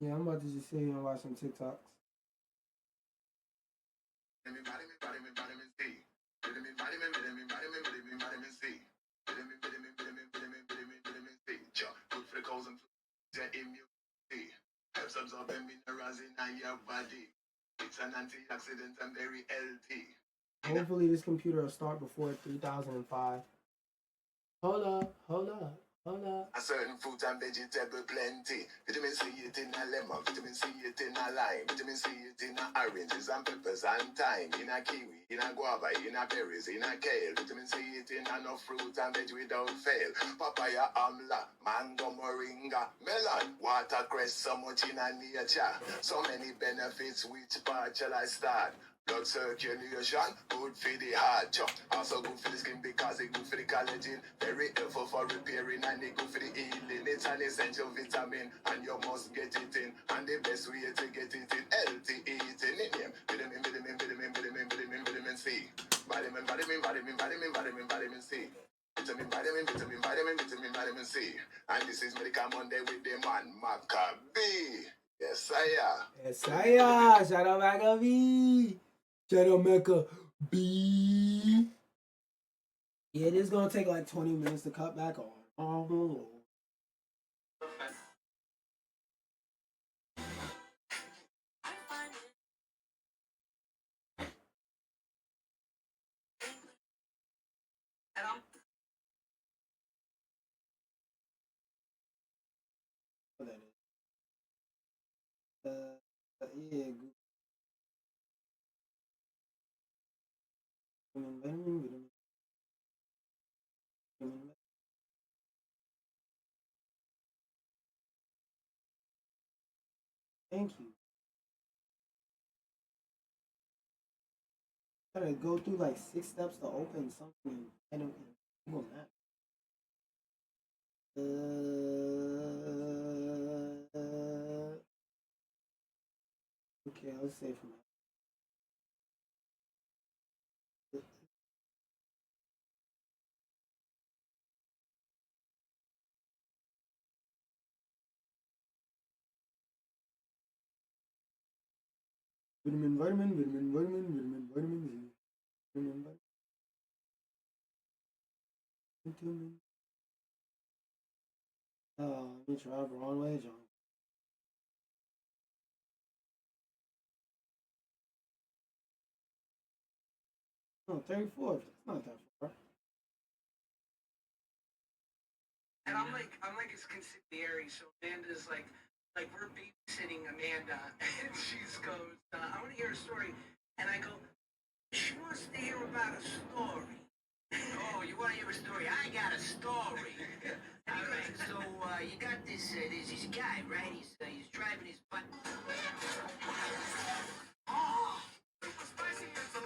Yeah, I'm about to just sit here and watch some TikToks. Helps absorb minerals in your body. It's an antioxidant and very healthy. Hopefully this computer will start before 3005. Hold up. A certain fruit and vegetable plenty. Vitamin C it in a lemon, vitamin C it in a lime, vitamin C it in a oranges and peppers and thyme, in a kiwi, in a guava, in a berries, in a kale. Vitamin C it in enough fruit and veg without fail. Papaya, amla, mango, moringa, melon, watercress, so much in a nature. So many benefits, which part shall I start? Blood circulation, good for the heart. Also good for the skin because it's good for the collagen. Very helpful for repairing and it's good for the healing. It's an essential vitamin and you must get it in. And the best way to get it in, healthy eating. In him, vitamin C. Vitamin C. Vitamin C. And this is Medical Monday with the man, Maccabee. Yes, I am. Yes, I am. Shout out Maccabee. Shout out Mecca B. Yeah, it is gonna take like 20 minutes to cut back on. Oh. Yeah. Thank you. Gotta go through like 6 steps to open something. I don't know. Okay, let's say from vitamin. Oh, let me try wrong way, John. Oh, 34th. It's not that far. And I'm like his consigliere, so Amanda's like we're babysitting Amanda, and she goes, I want to hear a story, and I go, she wants to hear about a story. Oh, you want to hear a story? I got a story. All right, so you got this this guy, right? He's driving his butt. Oh, spicy as a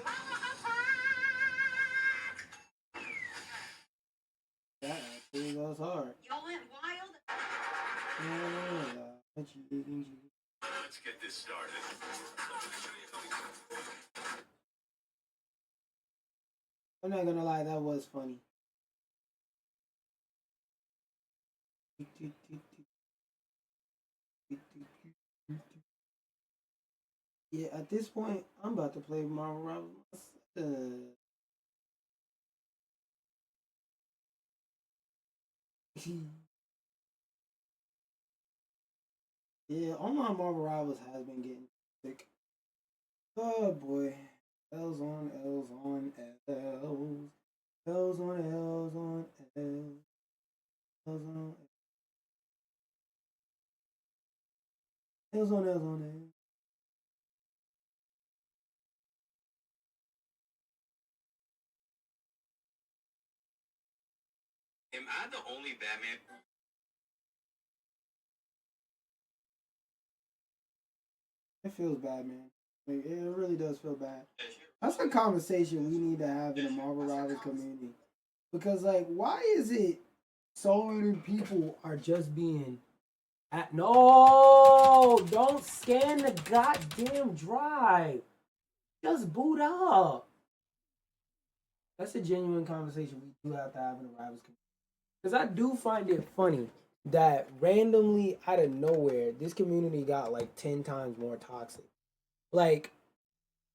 that actually goes hard. Y'all went wild? Let's get this started. I'm not gonna lie, that was funny. Yeah, at this point, I'm about to play Marvel Rivals. Yeah, all my Marvel Rivals has been getting sick. Oh boy. L's on L's on L's. L's on L's on L's. L's on L's on L's on L's.
Am I the only Batman?
It feels bad, man. Like, it really does feel bad. That's a conversation we need to have in the Marvel Rivals community. Because, like, why is it so many people are just being at no, don't scan the goddamn drive. Just boot up. That's a genuine conversation we do have to have in the Rivals community. Because I do find it funny that randomly out of nowhere, this community got like 10 times more toxic. Like,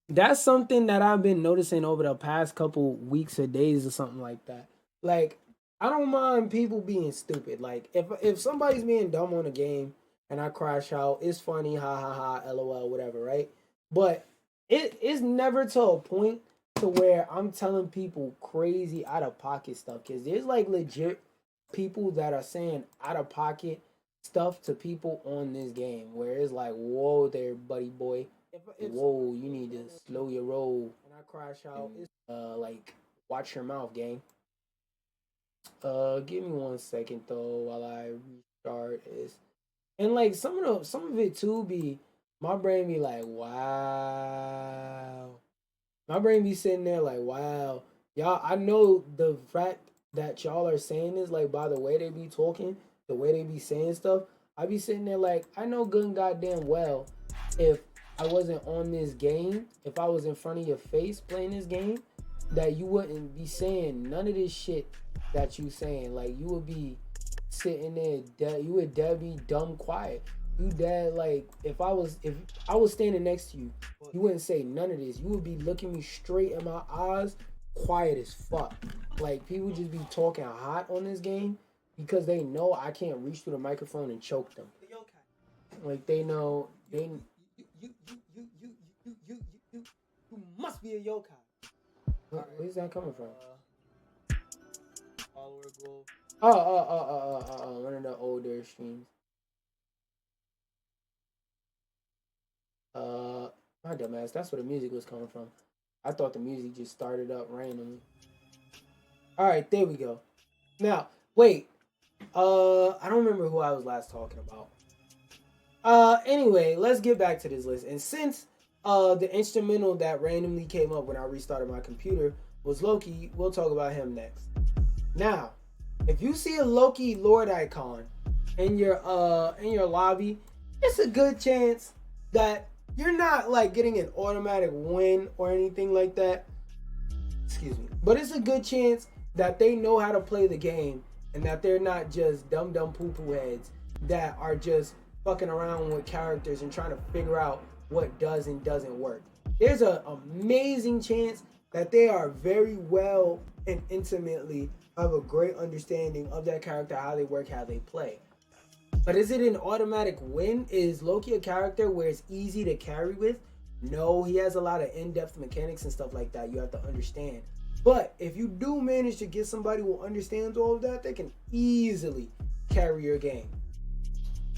that's something that I've been noticing over the past couple weeks or days or something like that. Like, I don't mind people being stupid. Like, if somebody's being dumb on a game and I crash out, it's funny, ha ha ha, lol, whatever, right? But it is never to a point to where I'm telling people crazy out of pocket stuff. Cause there's like legit people that are saying out of pocket stuff to people on this game where it's like, whoa there, buddy boy. Whoa, you need to slow your roll. And I crash out, it's like watch your mouth, gang. Give me 1 second though while I restart this. And like some of it too be my brain be like, wow. My brain be sitting there like, wow. Y'all, I know the fact that y'all are saying this, like by the way they be talking, the way they be saying stuff. I be sitting there like, I know good and goddamn well if I wasn't on this game, if I was in front of your face playing this game, that you wouldn't be saying none of this shit that you saying. Like you would be sitting there, you would dead be dumb quiet. You dead like if I was standing next to you, you wouldn't say none of this. You would be looking me straight in my eyes, quiet as fuck. Like people just be talking hot on this game because they know I can't reach through the microphone and choke them. Like they know they. You must be a yokai. Where's that coming from? Follower goal. One of the older streams. My dumbass. That's where the music was coming from. I thought the music just started up randomly. All right, there we go. Now, wait. I don't remember who I was last talking about. Anyway, let's get back to this list. And since the instrumental that randomly came up when I restarted my computer was Loki, we'll talk about him next. Now, if you see a Loki Lord icon in your lobby, it's a good chance that you're not like getting an automatic win or anything like that. Excuse me. But it's a good chance that they know how to play the game and that they're not just dumb poo-poo heads that are just fucking around with characters and trying to figure out what does and doesn't work. There's an amazing chance that they are very well and intimately have a great understanding of that character, how they work, how they play. But is it an automatic win? Is Loki a character where it's easy to carry with? No, he has a lot of in-depth mechanics and stuff like that you have to understand. But if you do manage to get somebody who understands all of that, they can easily carry your game.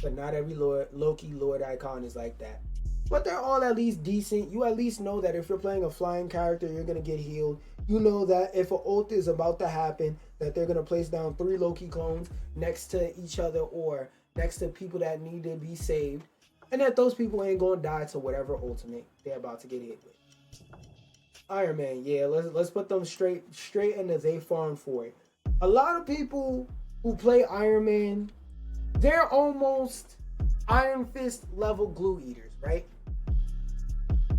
But not every Loki Lord icon is like that. But they're all at least decent. You at least know that if you're playing a flying character, you're going to get healed. You know that if an ult is about to happen, that they're going to place down 3 Loki clones next to each other or next to people that need to be saved. And that those people ain't going to die to whatever ultimate they're about to get hit with. Iron Man, yeah, let's put them straight into they farm for it. A lot of people who play Iron Man, they're almost Iron Fist level glue eaters, right?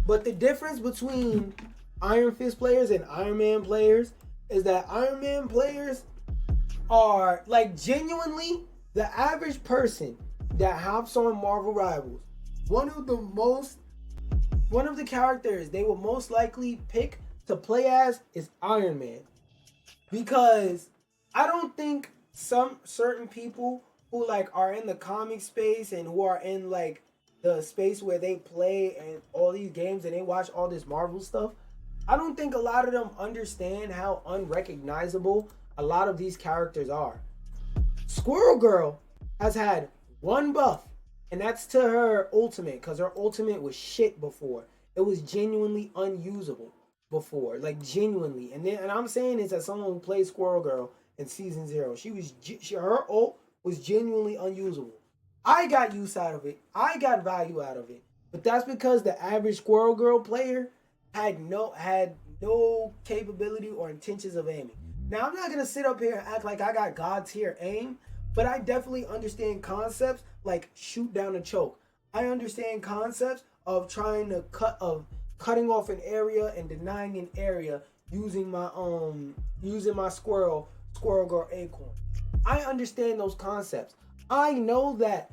But the difference between Iron Fist players and Iron Man players is that Iron Man players are like genuinely the average person that hops on Marvel Rivals. One of the most one of the characters they will most likely pick to play as is Iron Man. Because I don't think some certain people who like are in the comic space and who are in like the space where they play and all these games and they watch all this Marvel stuff, I don't think a lot of them understand how unrecognizable a lot of these characters are. Squirrel Girl has had one buff, and that's to her ultimate, because her ultimate was shit before. It was genuinely unusable before, like genuinely. And I'm saying this as someone who played Squirrel Girl in season 0. Her ult was genuinely unusable. I got use out of it. I got value out of it. But that's because the average Squirrel Girl player had no capability or intentions of aiming. Now, I'm not going to sit up here and act like I got God tier aim, but I definitely understand concepts like shoot down and choke. I understand concepts of cutting off an area and denying an area using my Squirrel Girl acorn. I understand those concepts. I know that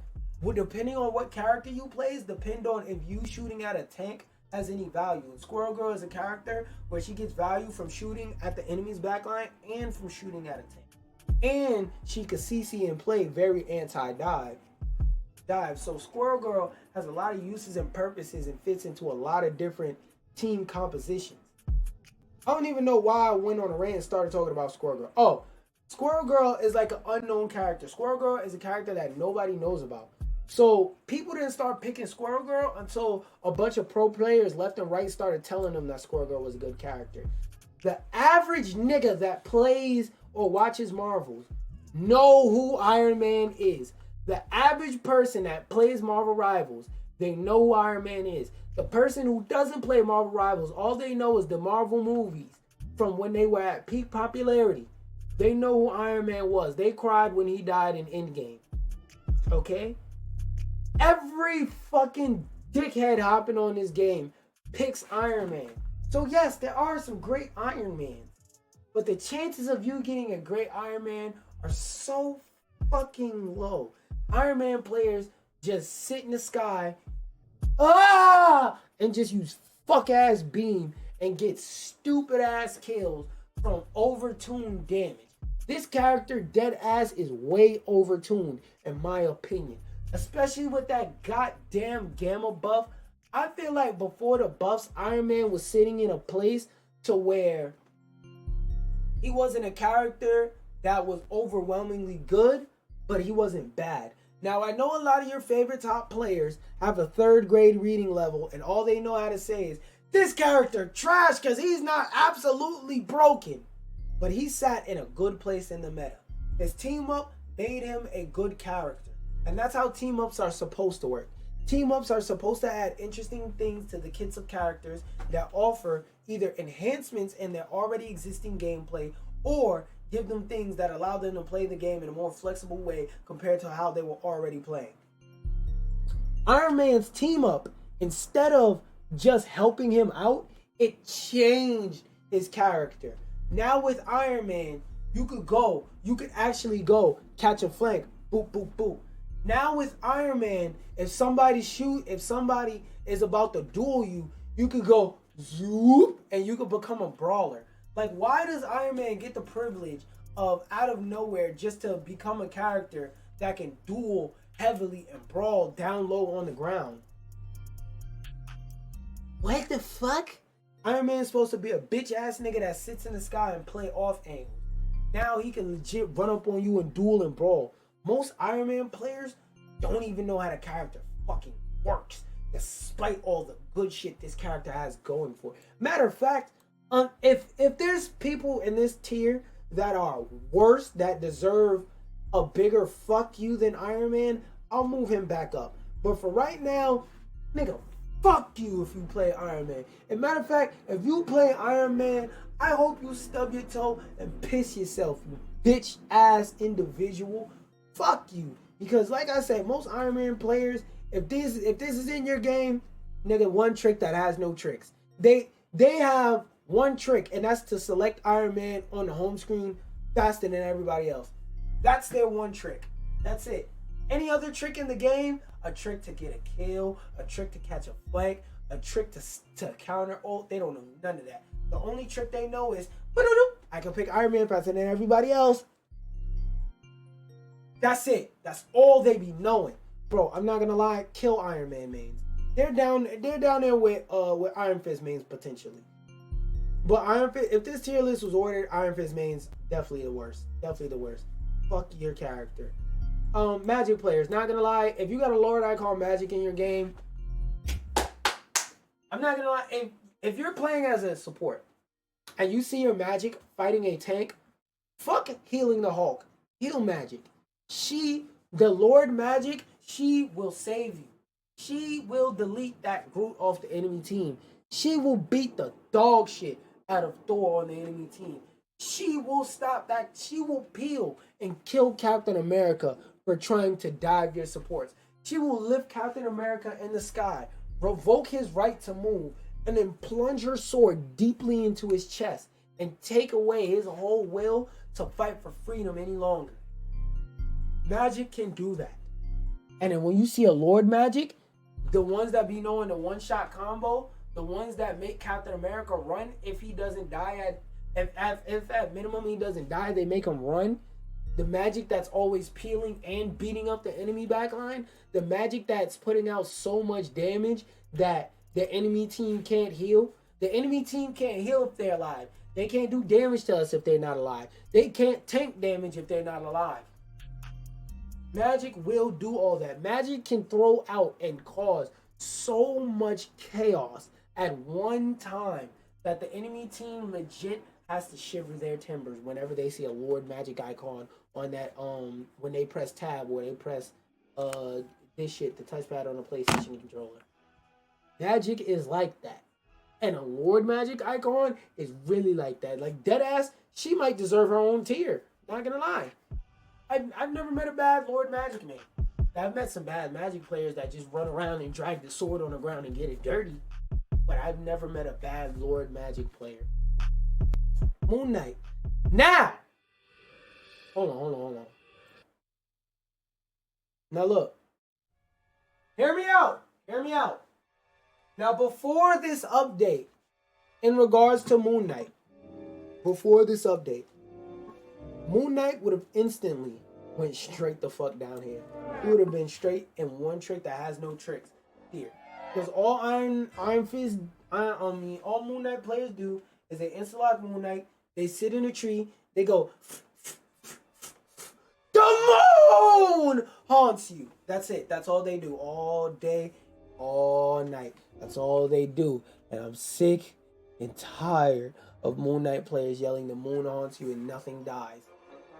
depending on what character you play, depend on if you shooting at a tank has any value. Squirrel Girl is a character where she gets value from shooting at the enemy's backline and from shooting at a tank. And she can CC and play very anti-dive. So Squirrel Girl has a lot of uses and purposes and fits into a lot of different team compositions. I don't even know why I went on a rant and started talking about Squirrel Girl. Oh, Squirrel Girl is like an unknown character. Squirrel Girl is a character that nobody knows about. So people didn't start picking Squirrel Girl until a bunch of pro players left and right started telling them that Squirrel Girl was a good character. The average nigga that plays or watches Marvels know who Iron Man is. The average person that plays Marvel Rivals, they know who Iron Man is. The person who doesn't play Marvel Rivals, all they know is the Marvel movies from when they were at peak popularity. They know who Iron Man was. They cried when he died in Endgame. Okay? Every fucking dickhead hopping on this game picks Iron Man. So yes, there are some great Iron Mans. But the chances of you getting a great Iron Man are so fucking low. Iron Man players just sit in the sky and just use fuck ass beam and get stupid ass kills from overtuned damage. This character dead ass is way overtuned in my opinion. Especially with that goddamn gamma buff. I feel like before the buffs, Iron Man was sitting in a place to where he wasn't a character that was overwhelmingly good, but he wasn't bad. Now, I know a lot of your favorite top players have a 3rd grade reading level, and all they know how to say is, this character trash because he's not absolutely broken. But he sat in a good place in the meta. His team up made him a good character. And that's how team ups are supposed to work. Team ups are supposed to add interesting things to the kits of characters that offer either enhancements in their already existing gameplay or give them things that allow them to play the game in a more flexible way compared to how they were already playing. Iron Man's team up, instead of just helping him out, it changed his character. Now with Iron Man, you could actually go catch a flank, boop, boop, boop. Now with Iron Man, if somebody is about to duel you, you could go zoop and you could become a brawler. Like, why does Iron Man get the privilege of out of nowhere just to become a character that can duel heavily and brawl down low on the ground? What the fuck? Iron Man's supposed to be a bitch ass nigga that sits in the sky and play off angles. Now he can legit run up on you and duel and brawl. Most Iron Man players don't even know how the character fucking works, despite all the good shit this character has going for it. Matter of fact, if there's people in this tier that are worse, that deserve a bigger fuck you than Iron Man, I'll move him back up. But for right now, nigga, fuck you if you play Iron Man. And matter of fact, if you play Iron Man, I hope you stub your toe and piss yourself, you bitch ass individual. Fuck you. Because like I said, most Iron Man players, if this is in your game, nigga, one trick that has no tricks. They have one trick, and that's to select Iron Man on the home screen faster than everybody else. That's their one trick. That's it. Any other trick in the game, a trick to get a kill, a trick to catch a flank, a trick to counter ult. They don't know none of that. The only trick they know is, I can pick Iron Man faster than everybody else. That's it. That's all they be knowing. Bro, I'm not gonna lie, kill Iron Man mains. They're down there with Iron Fist mains potentially. But Iron Fist, if this tier list was ordered, Iron Fist mains definitely the worst. Definitely the worst. Fuck your character. Magic players, not gonna lie, if you got a Lord Icon Magic in your game, I'm not gonna lie, if you're playing as a support and you see your Magic fighting a tank, fuck healing the Hulk. Heal Magic. The Lord Magic, she will save you. She will delete that Groot off the enemy team. She will beat the dog shit out of Thor on the enemy team. She will stop that. She will peel and kill Captain America for trying to dive your supports. She will lift Captain America in the sky, revoke his right to move, and then plunge her sword deeply into his chest and take away his whole will to fight for freedom any longer. Magic can do that. And then when you see a Lord Magic, the ones that be knowing the one-shot combo, the ones that make Captain America run if he doesn't die if at minimum he doesn't die, they make him run. The Magic that's always peeling and beating up the enemy backline. The Magic that's putting out so much damage that the enemy team can't heal. The enemy team can't heal if they're alive. They can't do damage to us if they're not alive. They can't tank damage if they're not alive. Magic will do all that. Magic can throw out and cause so much chaos at one time that the enemy team legit has to shiver their timbers whenever they see a Lord Magic icon on that when they press tab or they press this shit, the touchpad on the PlayStation controller. Magic is like that. And a Lord Magic icon is really like that. Like deadass, she might deserve her own tier. Not gonna lie. I've never met a bad Lord Magic man. I've met some bad Magic players that just run around and drag the sword on the ground and get it dirty. But I've never met a bad Lord Magic player. Moon Knight. Now! Hold on. Now look. Hear me out. Now before this update, in regards to Moon Knight, Moon Knight would have instantly went straight the fuck down here. He would have been straight in one trick that has no tricks here. Because all all Moon Knight players do is they insta-lock Moon Knight, they sit in a tree, they go, the moon haunts you. That's it. That's all they do all day, all night. That's all they do. And I'm sick and tired of Moon Knight players yelling the moon haunts you and nothing dies.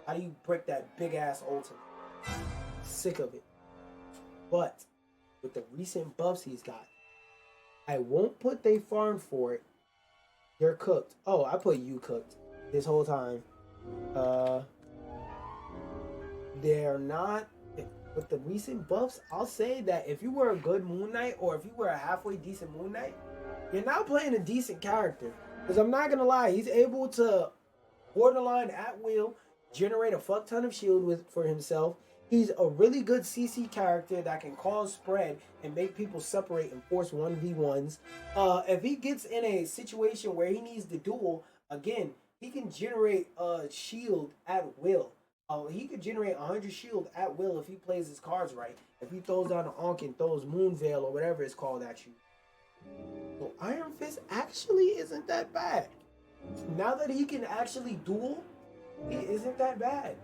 How do you break that big ass ultimate? Sick of it. But with the recent buffs he's got, I won't put they farmed for it. They're cooked. Oh, I put you cooked this whole time. They're not. With the recent buffs, I'll say that if you were a good Moon Knight or if you were a halfway decent Moon Knight, you're now playing a decent character. Because I'm not gonna lie, he's able to borderline at will generate a fuck ton of shield for himself. He's a really good CC character that can cause spread and make people separate and force 1v1s. If he gets in a situation where he needs to duel, again, he can generate a shield at will. He could generate 100 shield at will if he plays his cards right. If he throws down an Ankh and throws Moon Veil or whatever it's called at you. So Iron Fist actually isn't that bad. Now that he can actually duel, he isn't that bad.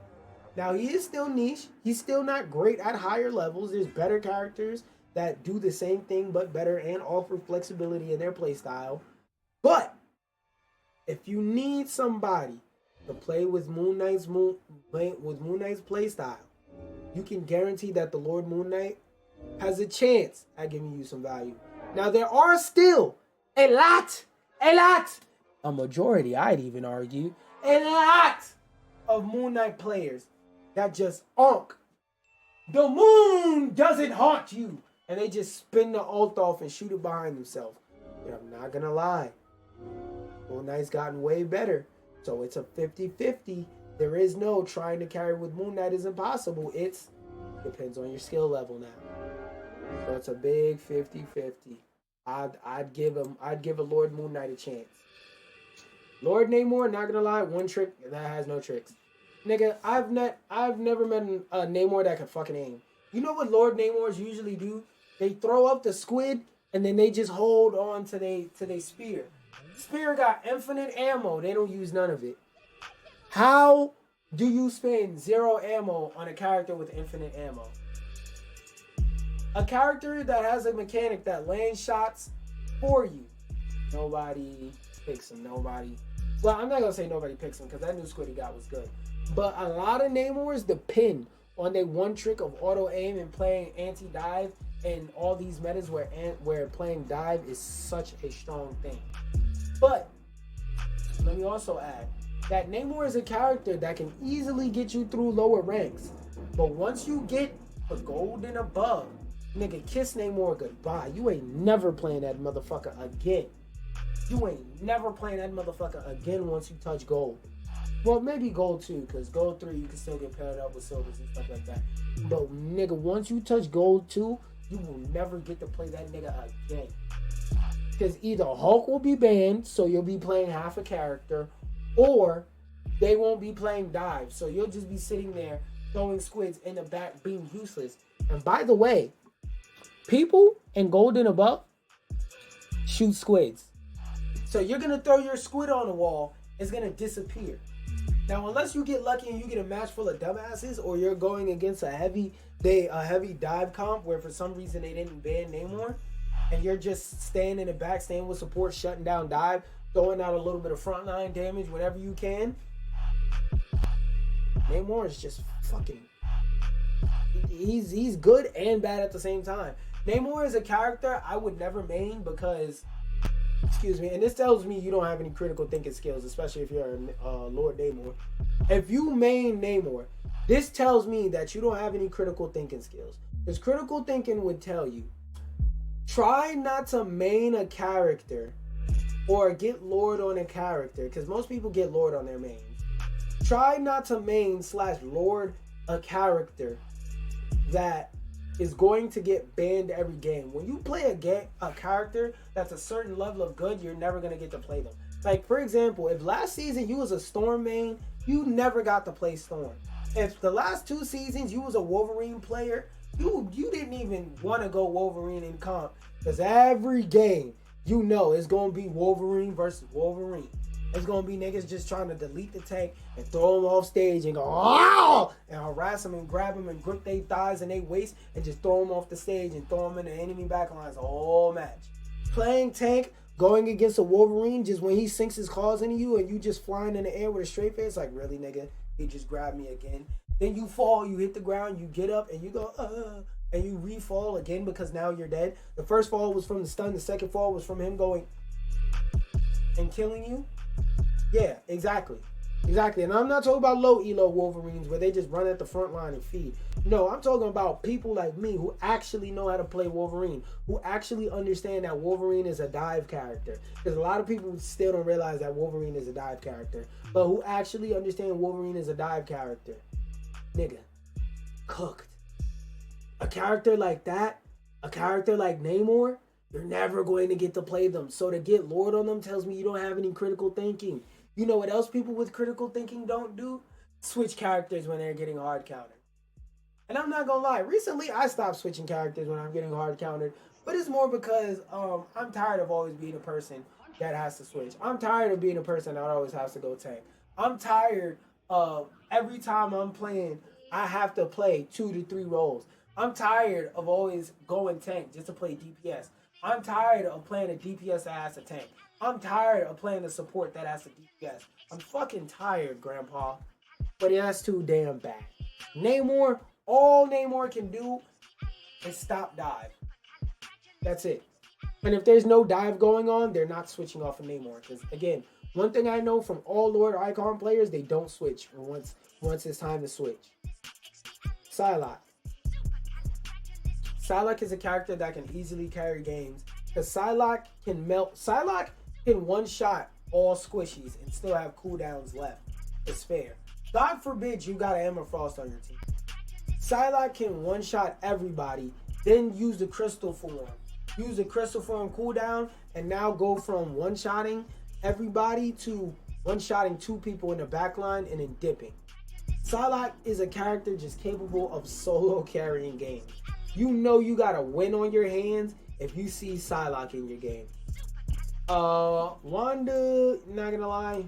Now he is still niche. He's still not great at higher levels. There's better characters that do the same thing but better and offer flexibility in their playstyle. But if you need somebody to play with Moon Knight's playstyle, you can guarantee that the Lord Moon Knight has a chance at giving you some value. Now there are still a majority, I'd even argue, a lot of Moon Knight players that just the moon doesn't haunt you, and they just spin the ult off and shoot it behind themselves. And I'm not gonna lie, Moon Knight's gotten way better. So it's a 50-50. There is no trying to carry with Moon Knight is impossible. It's depends on your skill level now. So it's a big 50-50. I'd give a Lord Moon Knight a chance. Lord Namor, not gonna lie, one trick that has no tricks. Nigga, I've never met a Namor that could fucking aim. You know what Lord Namors usually do? They throw up the squid and then they just hold on to they spear. Spear got infinite ammo. They don't use none of it. How do you spend 0 ammo on a character with infinite ammo? A character that has a mechanic that lands shots for you. Nobody picks him. Nobody. Well, I'm not gonna say nobody picks him because that new squid he got was good. But a lot of Namors depend on their one trick of auto aim and playing anti-dive and all these metas where playing dive is such a strong thing. But let me also add that Namor is a character that can easily get you through lower ranks. But once you get the gold and above, nigga, kiss Namor goodbye. You ain't never playing that motherfucker again. You ain't never playing that motherfucker again once you touch gold. Well, maybe gold 2, because gold 3 you can still get paired up with silvers and stuff like that. But nigga, once you touch gold 2, you will never get to play that nigga again. Because either Hulk will be banned, so you'll be playing half a character, or they won't be playing dive, so you'll just be sitting there throwing squids in the back being useless. And by the way, people in gold and above shoot squids. So you're going to throw your squid on the wall, it's going to disappear. Now, unless you get lucky and you get a match full of dumbasses, or you're going against a heavy dive comp where for some reason they didn't ban Namor, and you're just staying in the back, staying with support, shutting down dive, throwing out a little bit of frontline damage whenever you can. Namor is just fucking... He's good and bad at the same time. Namor is a character I would never main because... Excuse me, and this tells me you don't have any critical thinking skills, especially if you're Lord Namor. If you main Namor, this tells me that you don't have any critical thinking skills. Because critical thinking would tell you, try not to main a character or get Lord on a character, because most people get Lord on their mains. Try not to main / Lord a character that is going to get banned every game. When you play a character that's a certain level of good, you're never going to get to play them. Like, for example, if last season you was a Storm main, you never got to play Storm. If the last 2 seasons you was a Wolverine player, you didn't even want to go Wolverine in comp. Because every game, you know, it's going to be Wolverine versus Wolverine. It's going to be niggas just trying to delete the tank and throw them off stage and go, "Ow!" and harass them and grab them and grip their thighs and their waist and just throw them off the stage and throw them in the enemy backlines the whole match. Playing tank, going against a Wolverine, just when he sinks his claws into you and you just flying in the air with a straight face, like, really, nigga? He just grabbed me again. Then you fall, you hit the ground, you get up, and you go, and you re-fall again because now you're dead. The first fall was from the stun. The second fall was from him going and killing you. Yeah, exactly. And I'm not talking about low elo Wolverines where they just run at the front line and feed. No, I'm talking about people like me who actually know how to play Wolverine, who actually understand that Wolverine is a dive character. Because a lot of people still don't realize that Wolverine is a dive character, but who actually understand Wolverine is a dive character. Nigga, cooked. A character like that, a character like Namor, you're never going to get to play them. So to get Lord on them tells me you don't have any critical thinking. You know what else people with critical thinking don't do? Switch characters when they're getting hard countered. And I'm not gonna lie, recently I stopped switching characters when I'm getting hard countered, but it's more because I'm tired of always being a person that has to switch. I'm tired of being a person that always has to go tank. I'm tired of every time I'm playing, I have to play 2 to 3 roles. I'm tired of always going tank just to play DPS. I'm tired of playing a DPS that has a tank. I'm tired of playing a support that has a DPS. I'm fucking tired, Grandpa. But that's too damn bad. Namor, all Namor can do is stop dive. That's it. And if there's no dive going on, they're not switching off of Namor. Because again, one thing I know from all Lord Icon players, they don't switch once it's time to switch. Psylocke. Psylocke is a character that can easily carry games. Because Psylocke can one-shot all squishies and still have cooldowns left. It's fair. God forbid you got an Emma Frost on your team. Psylocke can one-shot everybody, then use the crystal form. use the crystal form cooldown, and now go from one-shotting everybody to one-shotting 2 people in the backline and then dipping. Psylocke is a character just capable of solo carrying games. You know you got a win on your hands if you see Psylocke in your game. Wanda, not gonna lie,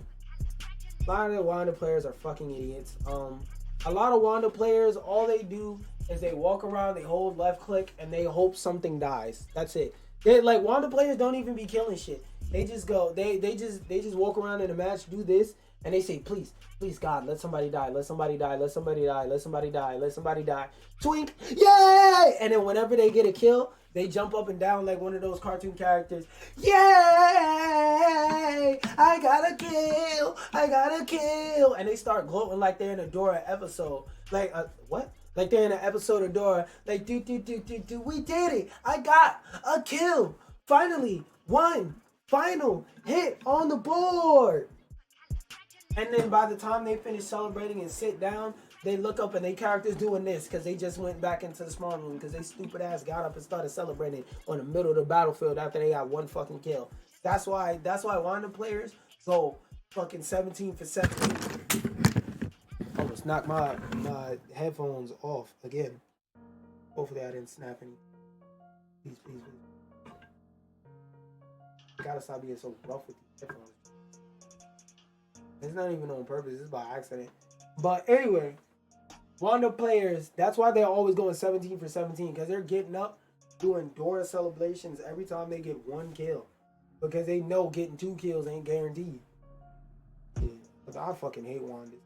a lot of the Wanda players are fucking idiots. A lot of Wanda players, all they do is they walk around, they hold left click, and they hope something dies. That's it. They like Wanda players don't even be killing shit. They just go, they just walk around in a match, do this, and they say, please God, let somebody die, let somebody die, let somebody die, let somebody die, let somebody die. Twink, yay! And then whenever they get a kill, they jump up and down like one of those cartoon characters. Yay! I got a kill! I got a kill! And they start gloating like they're in a Dora episode. Like, what? Like they're in an episode of Dora. Like, we did it! I got a kill! Finally, one final hit on the board! And then by the time they finish celebrating and sit down, they look up and their character's doing this because they just went back into the small room because they stupid ass got up and started celebrating on the middle of the battlefield after they got one fucking kill. That's why Wanda players go fucking 17 for 17. Almost knocked my headphones off again. Hopefully I didn't snap any. Please. Gotta stop being so rough with these headphones. It's not even on purpose, it's by accident. But anyway, Wanda players, that's why they're always going 17 for 17, because they're getting up doing Dora celebrations every time they get one kill. Because they know getting 2 kills ain't guaranteed. Yeah, because I fucking hate Wanda.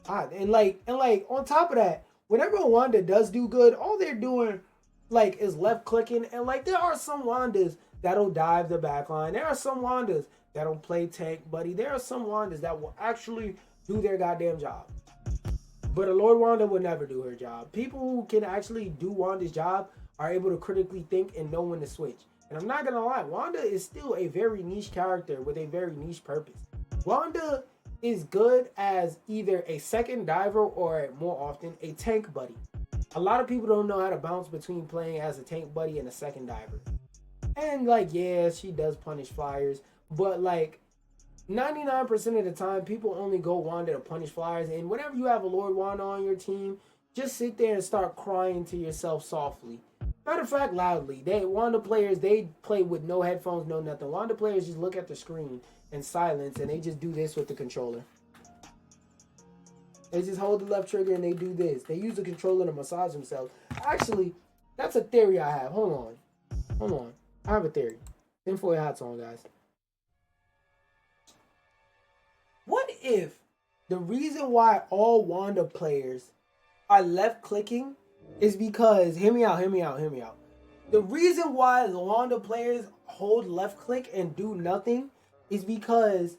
And like on top of that, whenever Wanda does do good, all they're doing like is left clicking, and like there are some Wandas that'll dive the backline. There are some Wandas that'll play tank, buddy. There are some Wandas that will actually do their goddamn job. But a Lord Wanda would never do her job. People who can actually do Wanda's job are able to critically think and know when to switch. And I'm not gonna lie, Wanda is still a very niche character with a very niche purpose. Wanda is good as either a second diver or more often a tank buddy. A lot of people don't know how to bounce between playing as a tank buddy and a second diver. And like, yeah, she does punish flyers, but like 99% of the time, people only go Wanda to punish flyers. And whenever you have a Lord Wanda on your team, just sit there and start crying to yourself softly. Matter of fact, loudly. Wanda players, they play with no headphones, no nothing. Wanda players just look at the screen in silence, and they just do this with the controller. They just hold the left trigger and they do this. They use the controller to massage themselves. Actually, that's a theory I have. Hold on. I have a theory. Tinfoil hats on, guys. What if the reason why all Wanda players are left clicking is because, hear me out. The reason why the Wanda players hold left click and do nothing is because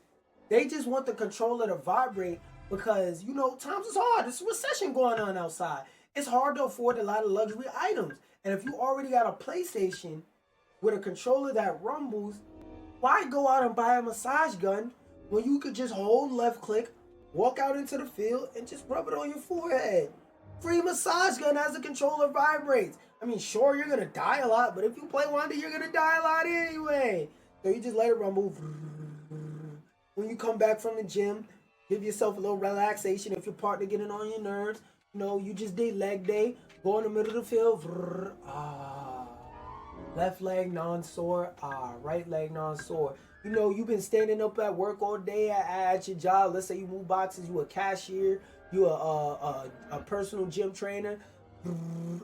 they just want the controller to vibrate because, you know, times is hard. There's a recession going on outside. It's hard to afford a lot of luxury items. And if you already got a PlayStation with a controller that rumbles, why go out and buy a massage gun when you could just hold left click, walk out into the field, and just rub it on your forehead? Free massage gun as the controller vibrates. I mean, sure, you're going to die a lot, but if you play Wanda, you're going to die a lot anyway. So you just let it rumble. When you come back from the gym, give yourself a little relaxation. If your partner getting on your nerves, you know, you just did leg day, go in the middle of the field. Left leg non-sore. Right leg non-sore. You know, you've been standing up at work all day at your job. Let's say you move boxes, you a cashier, you a personal gym trainer.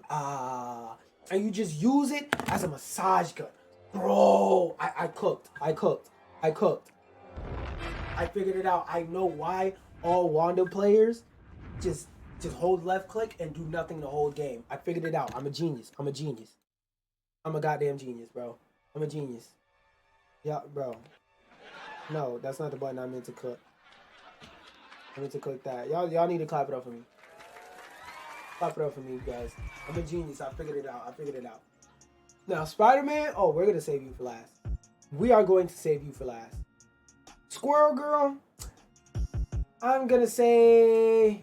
And you just use it as a massage gun. Bro, I cooked. I figured it out. I know why all Wanda players just hold left click and do nothing the whole game. I figured it out. I'm a genius. I'm a goddamn genius, bro. I'm a genius. Yeah, bro. No, that's not the button I meant to click. I meant to click that. Y'all need to clap it up for me. Clap it up for me, guys. I'm a genius. I figured it out. Now, Spider-Man. Oh, we're gonna save you for last. We are going to save you for last. Squirrel Girl. I'm gonna say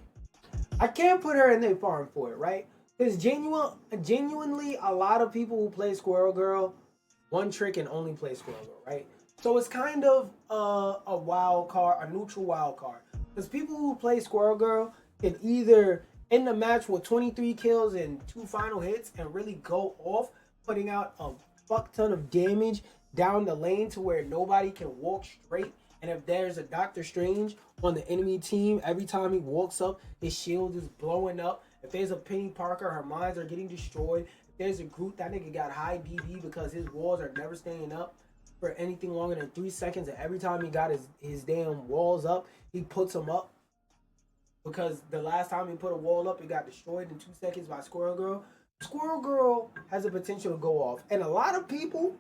I can't put her in the farm for it, right? Because genuinely, a lot of people who play Squirrel Girl one trick and only play Squirrel Girl, right? So it's kind of a wild card, a neutral wild card. Because people who play Squirrel Girl can either end the match with 23 kills and 2 final hits and really go off, putting out a fuck ton of damage down the lane to where nobody can walk straight. And if there's a Doctor Strange on the enemy team, every time he walks up, his shield is blowing up. If there's a Penny Parker, her mines are getting destroyed. If there's a Groot, that nigga got high DB because his walls are never staying up for anything longer than 3 seconds. And every time he got his damn walls up, he puts them up. Because the last time he put a wall up, it got destroyed in 2 seconds by Squirrel Girl. Squirrel Girl has the potential to go off. And a lot of people,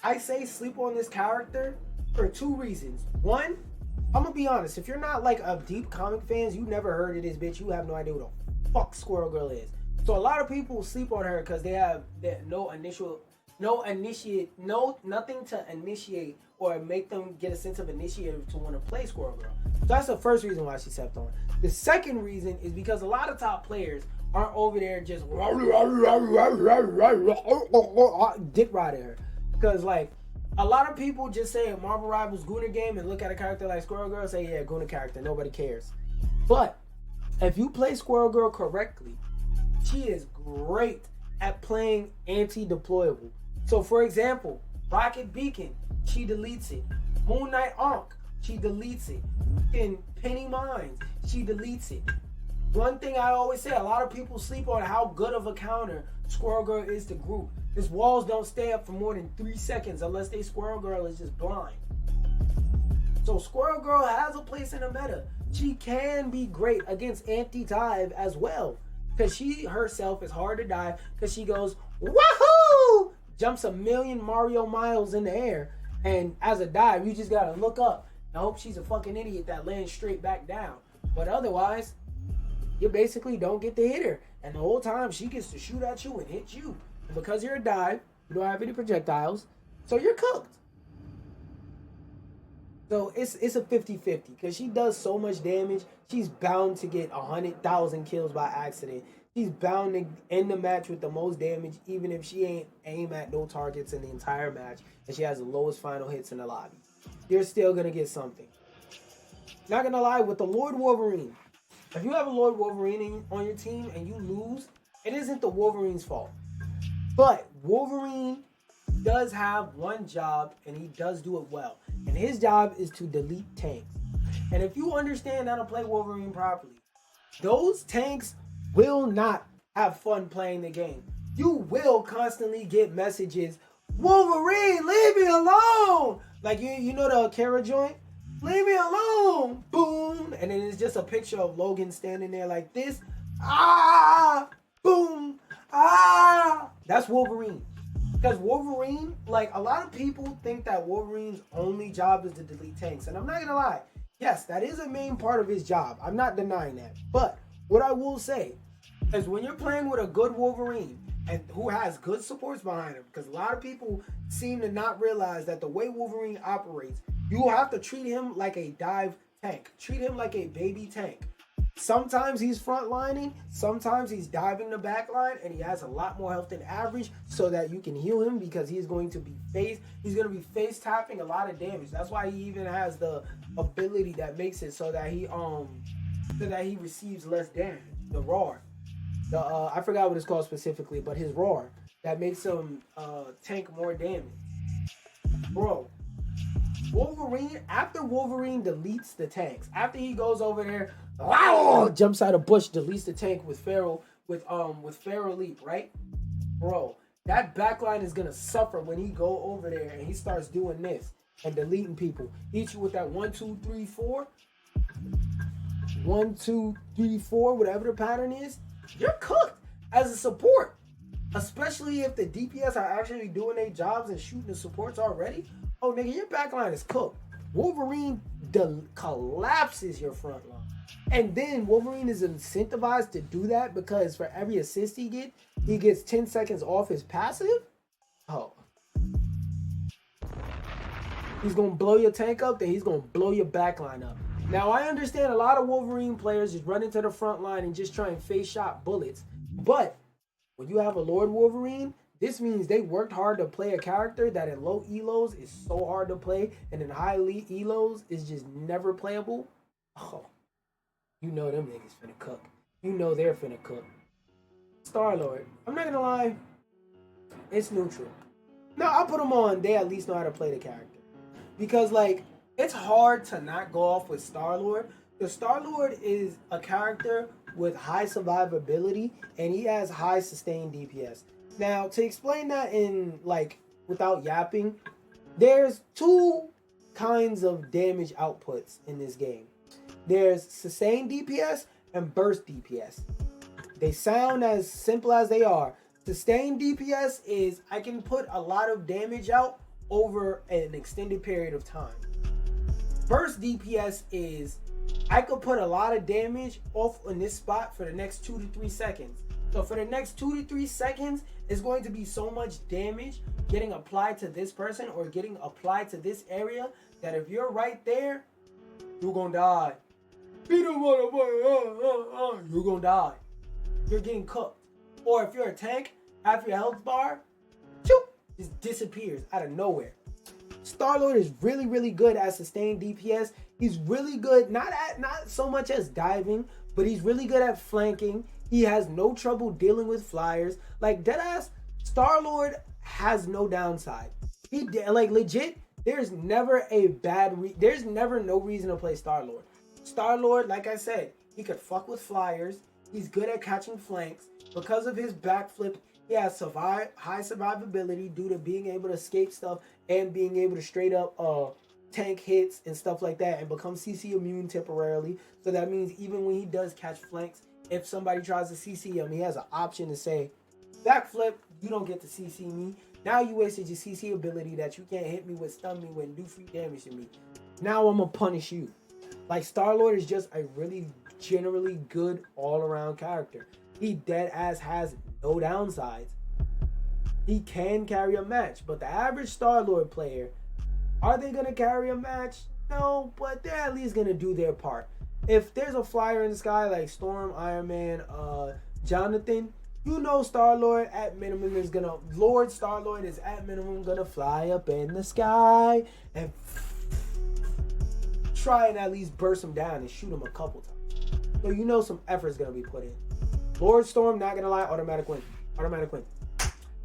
I say, sleep on this character for 2 reasons. One, I'm gonna be honest, if you're not like a deep comic fans, you never heard of this bitch, you have no idea what the fuck Squirrel Girl is. So a lot of people sleep on her because they have nothing to initiate or make them get a sense of initiative to want to play Squirrel Girl. So that's the first reason why she slept on. The second reason is because a lot of top players aren't over there just dick riding her. Because like a lot of people just say a Marvel Rivals Gooner game and look at a character like Squirrel Girl and say, yeah, Gooner character, nobody cares. But if you play Squirrel Girl correctly, she is great at playing anti-deployable. So for example, Rocket Beacon, she deletes it. Moon Knight Ankh, she deletes it. In Penny Mines, she deletes it. One thing I always say, a lot of people sleep on how good of a counter Squirrel Girl is to group. His walls don't stay up for more than 3 seconds unless they Squirrel Girl is just blind. So Squirrel Girl has a place in the meta. She can be great against anti-dive as well. Because she herself is hard to dive because she goes, wahoo! Jumps a million Mario miles in the air. And as a dive, you just gotta look up and hope she's a fucking idiot that lands straight back down. But otherwise, you basically don't get to hit her. And the whole time, she gets to shoot at you and hit you. And because you're a dive, you don't have any projectiles, so you're cooked. So it's a 50-50 because she does so much damage. She's bound to get 100,000 kills by accident. She's bound to end the match with the most damage, even if she ain't aim at no targets in the entire match and she has the lowest final hits in the lobby. You're still gonna get something. Not gonna lie, with the Lord Wolverine, if you have a Lord Wolverine on your team and you lose, it isn't the Wolverine's fault. But Wolverine does have one job and he does do it well. And his job is to delete tanks. And if you understand how to play Wolverine properly, those tanks will not have fun playing the game. You will constantly get messages, Wolverine, leave me alone! Like you know the Kara joint? Leave me alone! Boom! And then it's just a picture of Logan standing there like this. Ah! Boom! Ah! That's Wolverine. Because Wolverine, like a lot of people think that Wolverine's only job is to delete tanks. And I'm not gonna lie. Yes, that is a main part of his job. I'm not denying that. But what I will say is when you're playing with a good Wolverine and who has good supports behind him, because a lot of people seem to not realize that the way Wolverine operates, you have to treat him like a dive tank. Treat him like a baby tank. Sometimes he's frontlining, sometimes he's diving the back line, and he has a lot more health than average so that you can heal him because he's going to be face tapping a lot of damage. That's why he even has the ability that makes it so that he receives less damage. The roar. I forgot what it's called specifically, but his roar that makes him tank more damage. Bro, Wolverine, after Wolverine deletes the tanks, after he goes over there, jumps out of bush, deletes the tank with Feral Leap, right? Bro, that backline is gonna suffer when he go over there and he starts doing this and deleting people. Hit you with that 1, 2, 3, 4. 1, 2, 3, 4, whatever the pattern is, you're cooked as a support. Especially if the DPS are actually doing their jobs and shooting the supports already. Oh, nigga, your backline is cooked. Wolverine collapses your front line. And then Wolverine is incentivized to do that because for every assist he gets 10 seconds off his passive. Oh. He's going to blow your tank up, then he's going to blow your backline up. Now, I understand a lot of Wolverine players just run into the front line and just try and face shot bullets. But when you have a Lord Wolverine, This means they worked hard to play a character that in low elos is so hard to play, and in high elos is just never playable. Oh, you know them niggas finna cook. You know they're finna cook. Star-Lord. I'm not gonna lie. It's neutral. No, I'll put them on. They at least know how to play the character. Because, like, it's hard to not go off with Star-Lord. The Star-Lord is a character with high survivability, and he has high sustained DPS. Now, to explain that in, like, without yapping, there's two kinds of damage outputs in this game. There's sustained DPS and burst DPS. They sound as simple as they are. Sustained DPS is I can put a lot of damage out over an extended period of time. Burst DPS is I could put a lot of damage off on this spot for the next 2 to 3 seconds. So for the next 2 to 3 seconds, it's going to be so much damage getting applied to this person or getting applied to this area that if you're right there, you're gonna die. You're gonna die. You're getting cooked. Or if you're a tank, after your health bar, just disappears out of nowhere. Star-Lord is really, really good at sustained DPS. He's really good, not so much as diving, but he's really good at flanking. He has no trouble dealing with flyers. Like, deadass, Star-Lord has no downside. Like, legit, there's never there's never no reason to play Star-Lord. Star-Lord, like I said, he could fuck with flyers. He's good at catching flanks. Because of his backflip, he has high survivability due to being able to escape stuff and being able to straight up tank hits and stuff like that and become CC immune temporarily. So that means even when he does catch flanks, if somebody tries to CC him, he has an option to say, backflip, you don't get to CC me. Now you wasted your CC ability that you can't hit me with, stun me with, do free damage to me. Now I'm going to punish you. Like, Star-Lord is just a really generally good all-around character. He dead ass has no downsides. He can carry a match, but the average Star-Lord player, are they going to carry a match? No, but they're at least going to do their part. If there's a flyer in the sky like Storm, Iron Man, Jonathan, you know Star-Lord at minimum is going to, Lord Star-Lord is at minimum going to fly up in the sky and try and at least burst him down and shoot him a couple times. So you know some effort is going to be put in. Lord Storm, not going to lie, automatic win. Automatic win.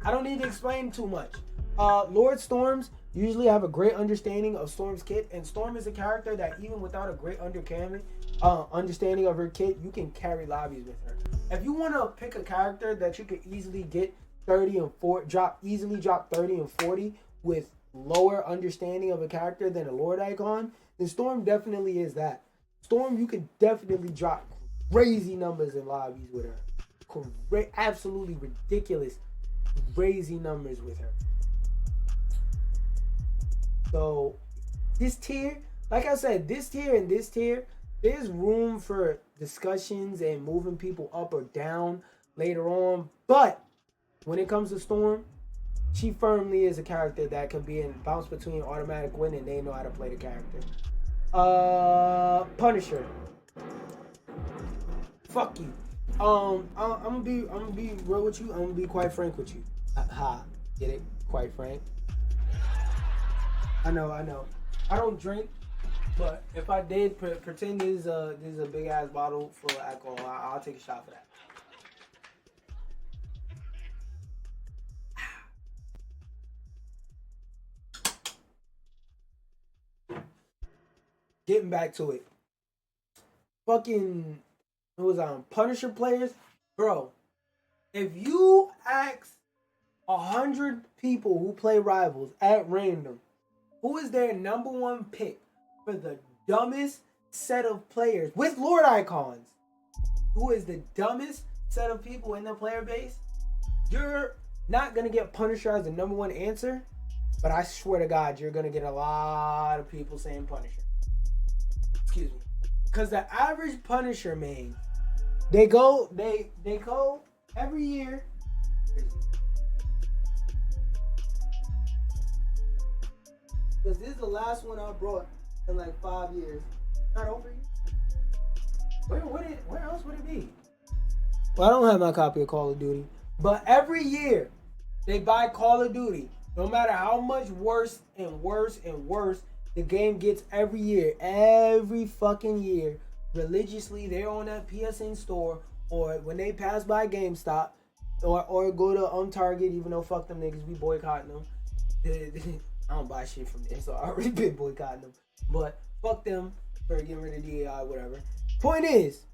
I don't need to explain too much. Lord Storms usually have a great understanding of Storm's kit, and Storm is a character that even without a great understanding of her kit, you can carry lobbies with her. If you want to pick a character that you could easily get 30 and 40, drop 30 and 40 with lower understanding of a character than a Lord icon, then Storm definitely is that. Storm, you can definitely drop crazy numbers in lobbies with her. Absolutely ridiculous, crazy numbers with her. So this tier, like I said, this tier and this tier, there's room for discussions and moving people up or down later on. But when it comes to Storm, she firmly is a character that can be in bounce between automatic win and they know how to play the character. Punisher. Fuck you. I'm gonna be real with you. I'm gonna be quite frank with you. Get it? Quite frank. I know. I don't drink, but if I did, pretend this is a big ass bottle full of alcohol. I'll take a shot for that. Getting back to it. Fucking, who was on Punisher players, bro. If you ask 100 people who play Rivals at random, who is their number one pick for the dumbest set of players with Lord icons? Who is the dumbest set of people in the player base? You're not gonna get Punisher as the number one answer, but I swear to God, you're gonna get a lot of people saying Punisher. Excuse me. Because the average Punisher main, they go every year. Because this is the last one I brought in like 5 years. Not over here. Where else would it be? Well, I don't have my copy of Call of Duty. But every year, They buy Call of Duty. No matter how much worse and worse and worse the game gets every year, every fucking year, religiously, they're on that PSN store, or when they pass by GameStop, or go to Target, even though fuck them niggas, we boycotting them. I don't buy shit from there, so I already been boycotting them. But fuck them for getting rid of DAI, whatever. Point is,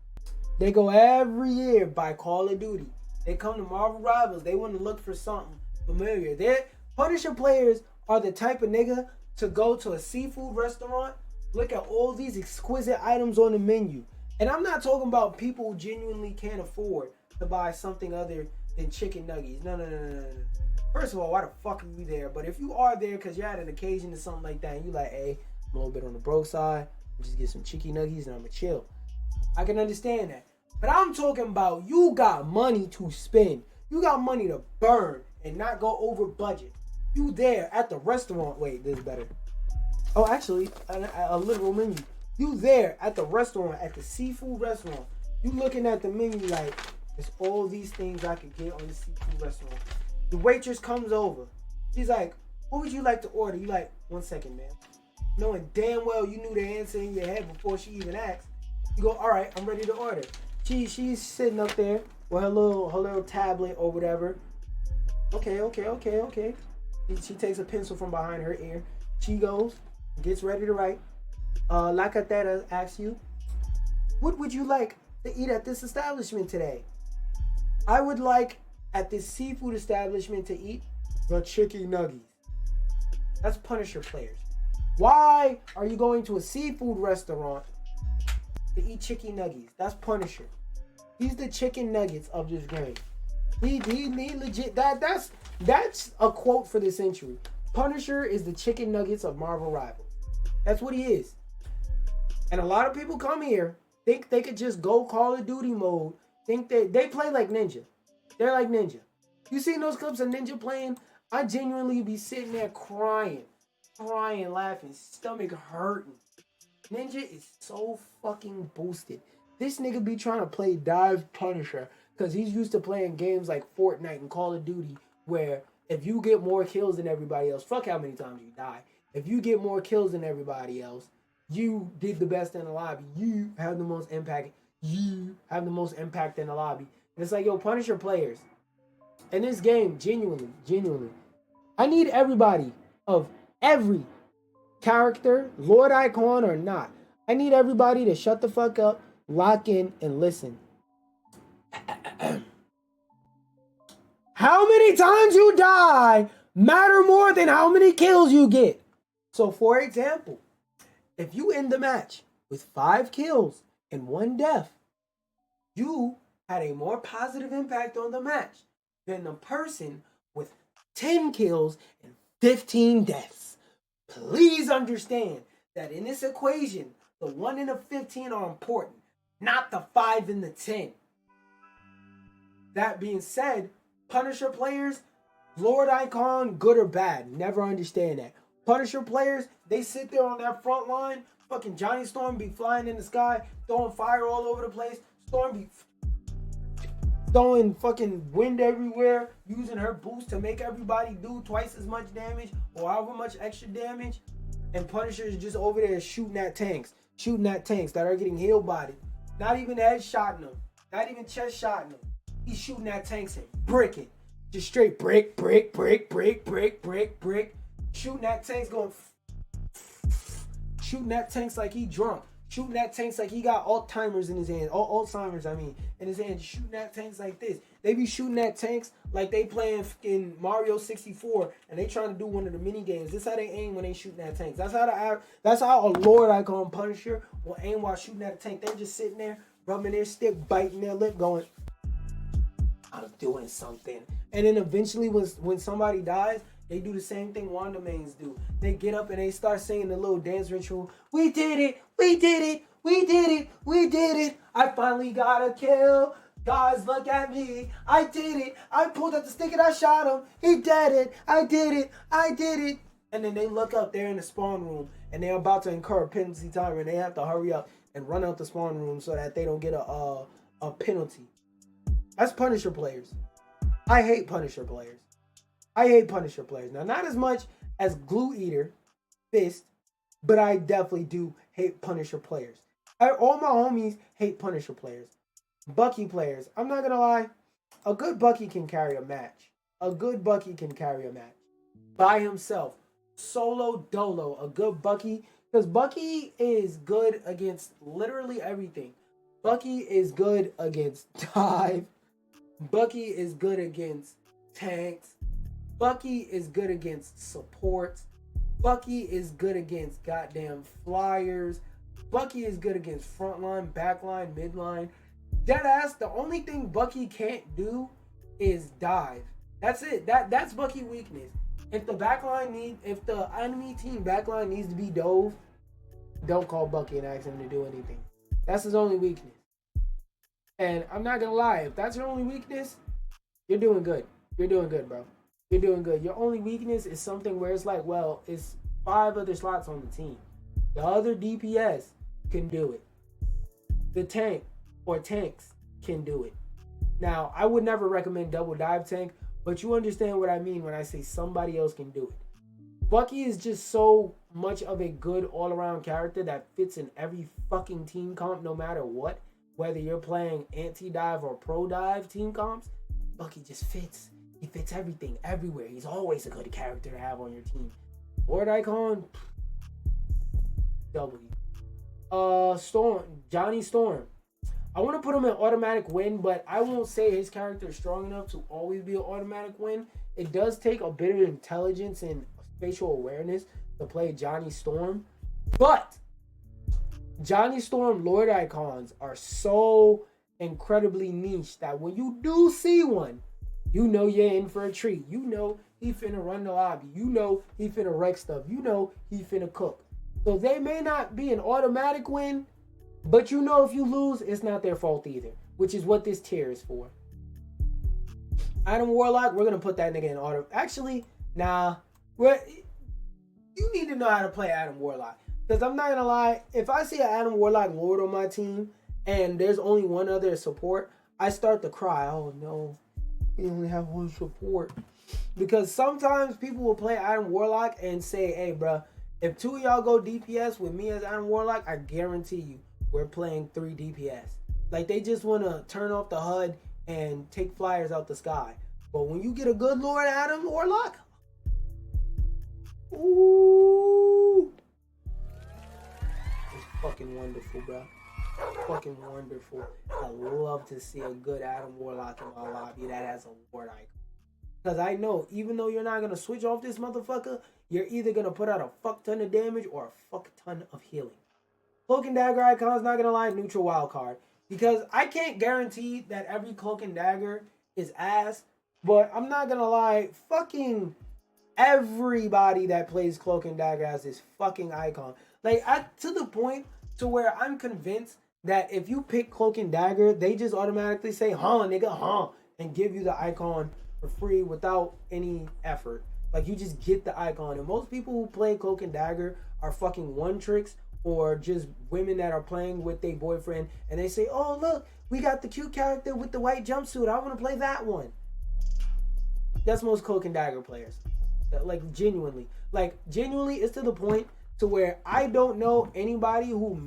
they go every year buy Call of Duty. They come to Marvel Rivals. They want to look for something familiar. Their Punisher players are the type of nigga to go to a seafood restaurant, look at all these exquisite items on the menu. And I'm not talking about people who genuinely can't afford to buy something other than chicken nuggets. No. First of all, why the fuck are you there? But if you are there because you're at an occasion or something like that, and you like, hey, I'm a little bit on the broke side, just get some chicken nuggets and I'm gonna chill. I can understand that. But I'm talking about you got money to spend. You got money to burn and not go over budget. You there at the restaurant. Wait, this is better. Oh, actually, a literal menu. You there at the restaurant, at the seafood restaurant. You looking at the menu like, there's all these things I could get on the seafood restaurant. The waitress comes over. She's like, what would you like to order? You like, 1 second, man. Knowing damn well you knew the answer in your head before she even asked. You go, all right, I'm ready to order. She's sitting up there with her little tablet or whatever. Okay. She takes a pencil from behind her ear. She goes, gets ready to write. La Cartera asks you, what would you like to eat at this establishment today? I would like at this seafood establishment to eat the chicken nuggets. That's Punisher players. Why are you going to a seafood restaurant to eat chicken nuggets? That's Punisher. He's the chicken nuggets of this game. He legit. That's a quote for the century. Punisher is the chicken nuggets of Marvel Rivals. That's what he is. And a lot of people come here, think they could just go Call of Duty mode, think that they play like Ninja. They're like Ninja. You seen those clips of Ninja playing? I genuinely be sitting there crying, laughing, stomach hurting. Ninja is so fucking boosted. This nigga be trying to play Dive Punisher because he's used to playing games like Fortnite and Call of Duty where if you get more kills than everybody else, fuck how many times you die. If you get more kills than everybody else, you did the best in the lobby. You have the most impact. You have the most impact in the lobby. And it's like, yo, Punisher players. In this game, genuinely, I need everybody of every character, Lord Icon or not. I need everybody to shut the fuck up, lock in, and listen. How many times you die matter more than how many kills you get. So, for example, if you end the match with 5 kills and 1 death, you had a more positive impact on the match than the person with 10 kills and 15 deaths. Please understand that in this equation, the 1 and the 15 are important, not the 5 and the 10. That being said, Punisher players, Lord Icon, good or bad, never understand that. Punisher players, they sit there on that front line, fucking Johnny Storm be flying in the sky, throwing fire all over the place, Storm be throwing fucking wind everywhere, using her boost to make everybody do twice as much damage or however much extra damage. And Punisher is just over there shooting at tanks that are getting heal bodied. Not even headshotting them, not even chest shotting them. He's shooting at tanks and bricking. Just straight brick. Shooting at tanks going. Shooting at tanks like he drunk. Shooting at tanks like he got Alzheimer's in his hand. Alzheimer's, in his hand. Shooting at tanks like this. They be shooting at tanks like they playing in Mario 64 and they trying to do one of the mini games. This how they aim when they shooting at tanks. That's how a Lord Icon Punisher will aim while shooting at a tank. They're just sitting there, rubbing their stick, biting their lip, going, I'm doing something. And then eventually when somebody dies, they do the same thing Wanda Mains do. They get up and they start singing the little dance ritual. We did it. I finally got a kill. Guys, look at me. I did it. I pulled out the stick and I shot him. He did it. I did it. And then they look up there in the spawn room and they're about to incur a penalty time and they have to hurry up and run out the spawn room so that they don't get a penalty. That's Punisher players. I hate Punisher players. I hate Punisher players. Now, not as much as Glue Eater, Fist, but I definitely do hate Punisher players. All my homies hate Punisher players. Bucky players, I'm not gonna lie, a good Bucky can carry a match. A good Bucky can carry a match. By himself. Solo dolo. A good Bucky. Because Bucky is good against literally everything. Bucky is good against dive. Bucky is good against tanks. Bucky is good against supports. Bucky is good against goddamn flyers. Bucky is good against frontline, backline, midline. Deadass, the only thing Bucky can't do is dive. That's it. That's Bucky weakness. If the enemy team backline needs to be dove, don't call Bucky and ask him to do anything. That's his only weakness. And I'm not gonna lie, if that's your only weakness, you're doing good. You're doing good, bro. You're doing good. Your only weakness is something where it's like, well, it's 5 other slots on the team. The other DPS can do it. The tank or tanks can do it. Now, I would never recommend double dive tank, but you understand what I mean when I say somebody else can do it. Bucky is just so much of a good all-around character that fits in every fucking team comp no matter what. Whether you're playing anti-dive or pro-dive team comps, Bucky just fits. He fits everything, everywhere. He's always a good character to have on your team. Lord Icon, W. Storm, Johnny Storm. I want to put him in automatic win, but I won't say his character is strong enough to always be an automatic win. It does take a bit of intelligence and spatial awareness to play Johnny Storm. But Johnny Storm Lord Icons are so incredibly niche that when you do see one, you know you're in for a treat. You know he finna run the lobby. You know he finna wreck stuff. You know he finna cook. So they may not be an automatic win, but you know if you lose, it's not their fault either, which is what this tier is for. Adam Warlock, we're going to put that nigga in auto. Actually, nah. You need to know how to play Adam Warlock. Because I'm not going to lie, if I see an Adam Warlock Lord on my team and there's only one other support, I start to cry. Oh no, we only have one support. Because sometimes people will play Adam Warlock and say, hey, bro, if 2 of y'all go DPS with me as Adam Warlock, I guarantee you we're playing 3 DPS. Like, they just want to turn off the HUD and take flyers out the sky. But when you get a good Lord Adam Warlock, ooh, it's fucking wonderful, bro. Fucking wonderful. I love to see a good Adam Warlock in my lobby that has a Lord icon. Because I know, even though you're not going to switch off this motherfucker, you're either going to put out a fuck ton of damage or a fuck ton of healing. Cloak and Dagger icon's not going to lie, neutral wild card. Because I can't guarantee that every Cloak and Dagger is ass. But I'm not going to lie, fucking everybody that plays Cloak and Dagger has this fucking icon. Like, to the point to where I'm convinced that if you pick Cloak and Dagger, they just automatically say, huh, nigga, huh, and give you the icon for free without any effort. Like, you just get the icon. And most people who play Cloak and Dagger are fucking one tricks or just women that are playing with their boyfriend and they say, oh, look, we got the cute character with the white jumpsuit. I want to play that one. That's most Cloak and Dagger players. Like, genuinely. Like, genuinely, it's to the point to where I don't know anybody who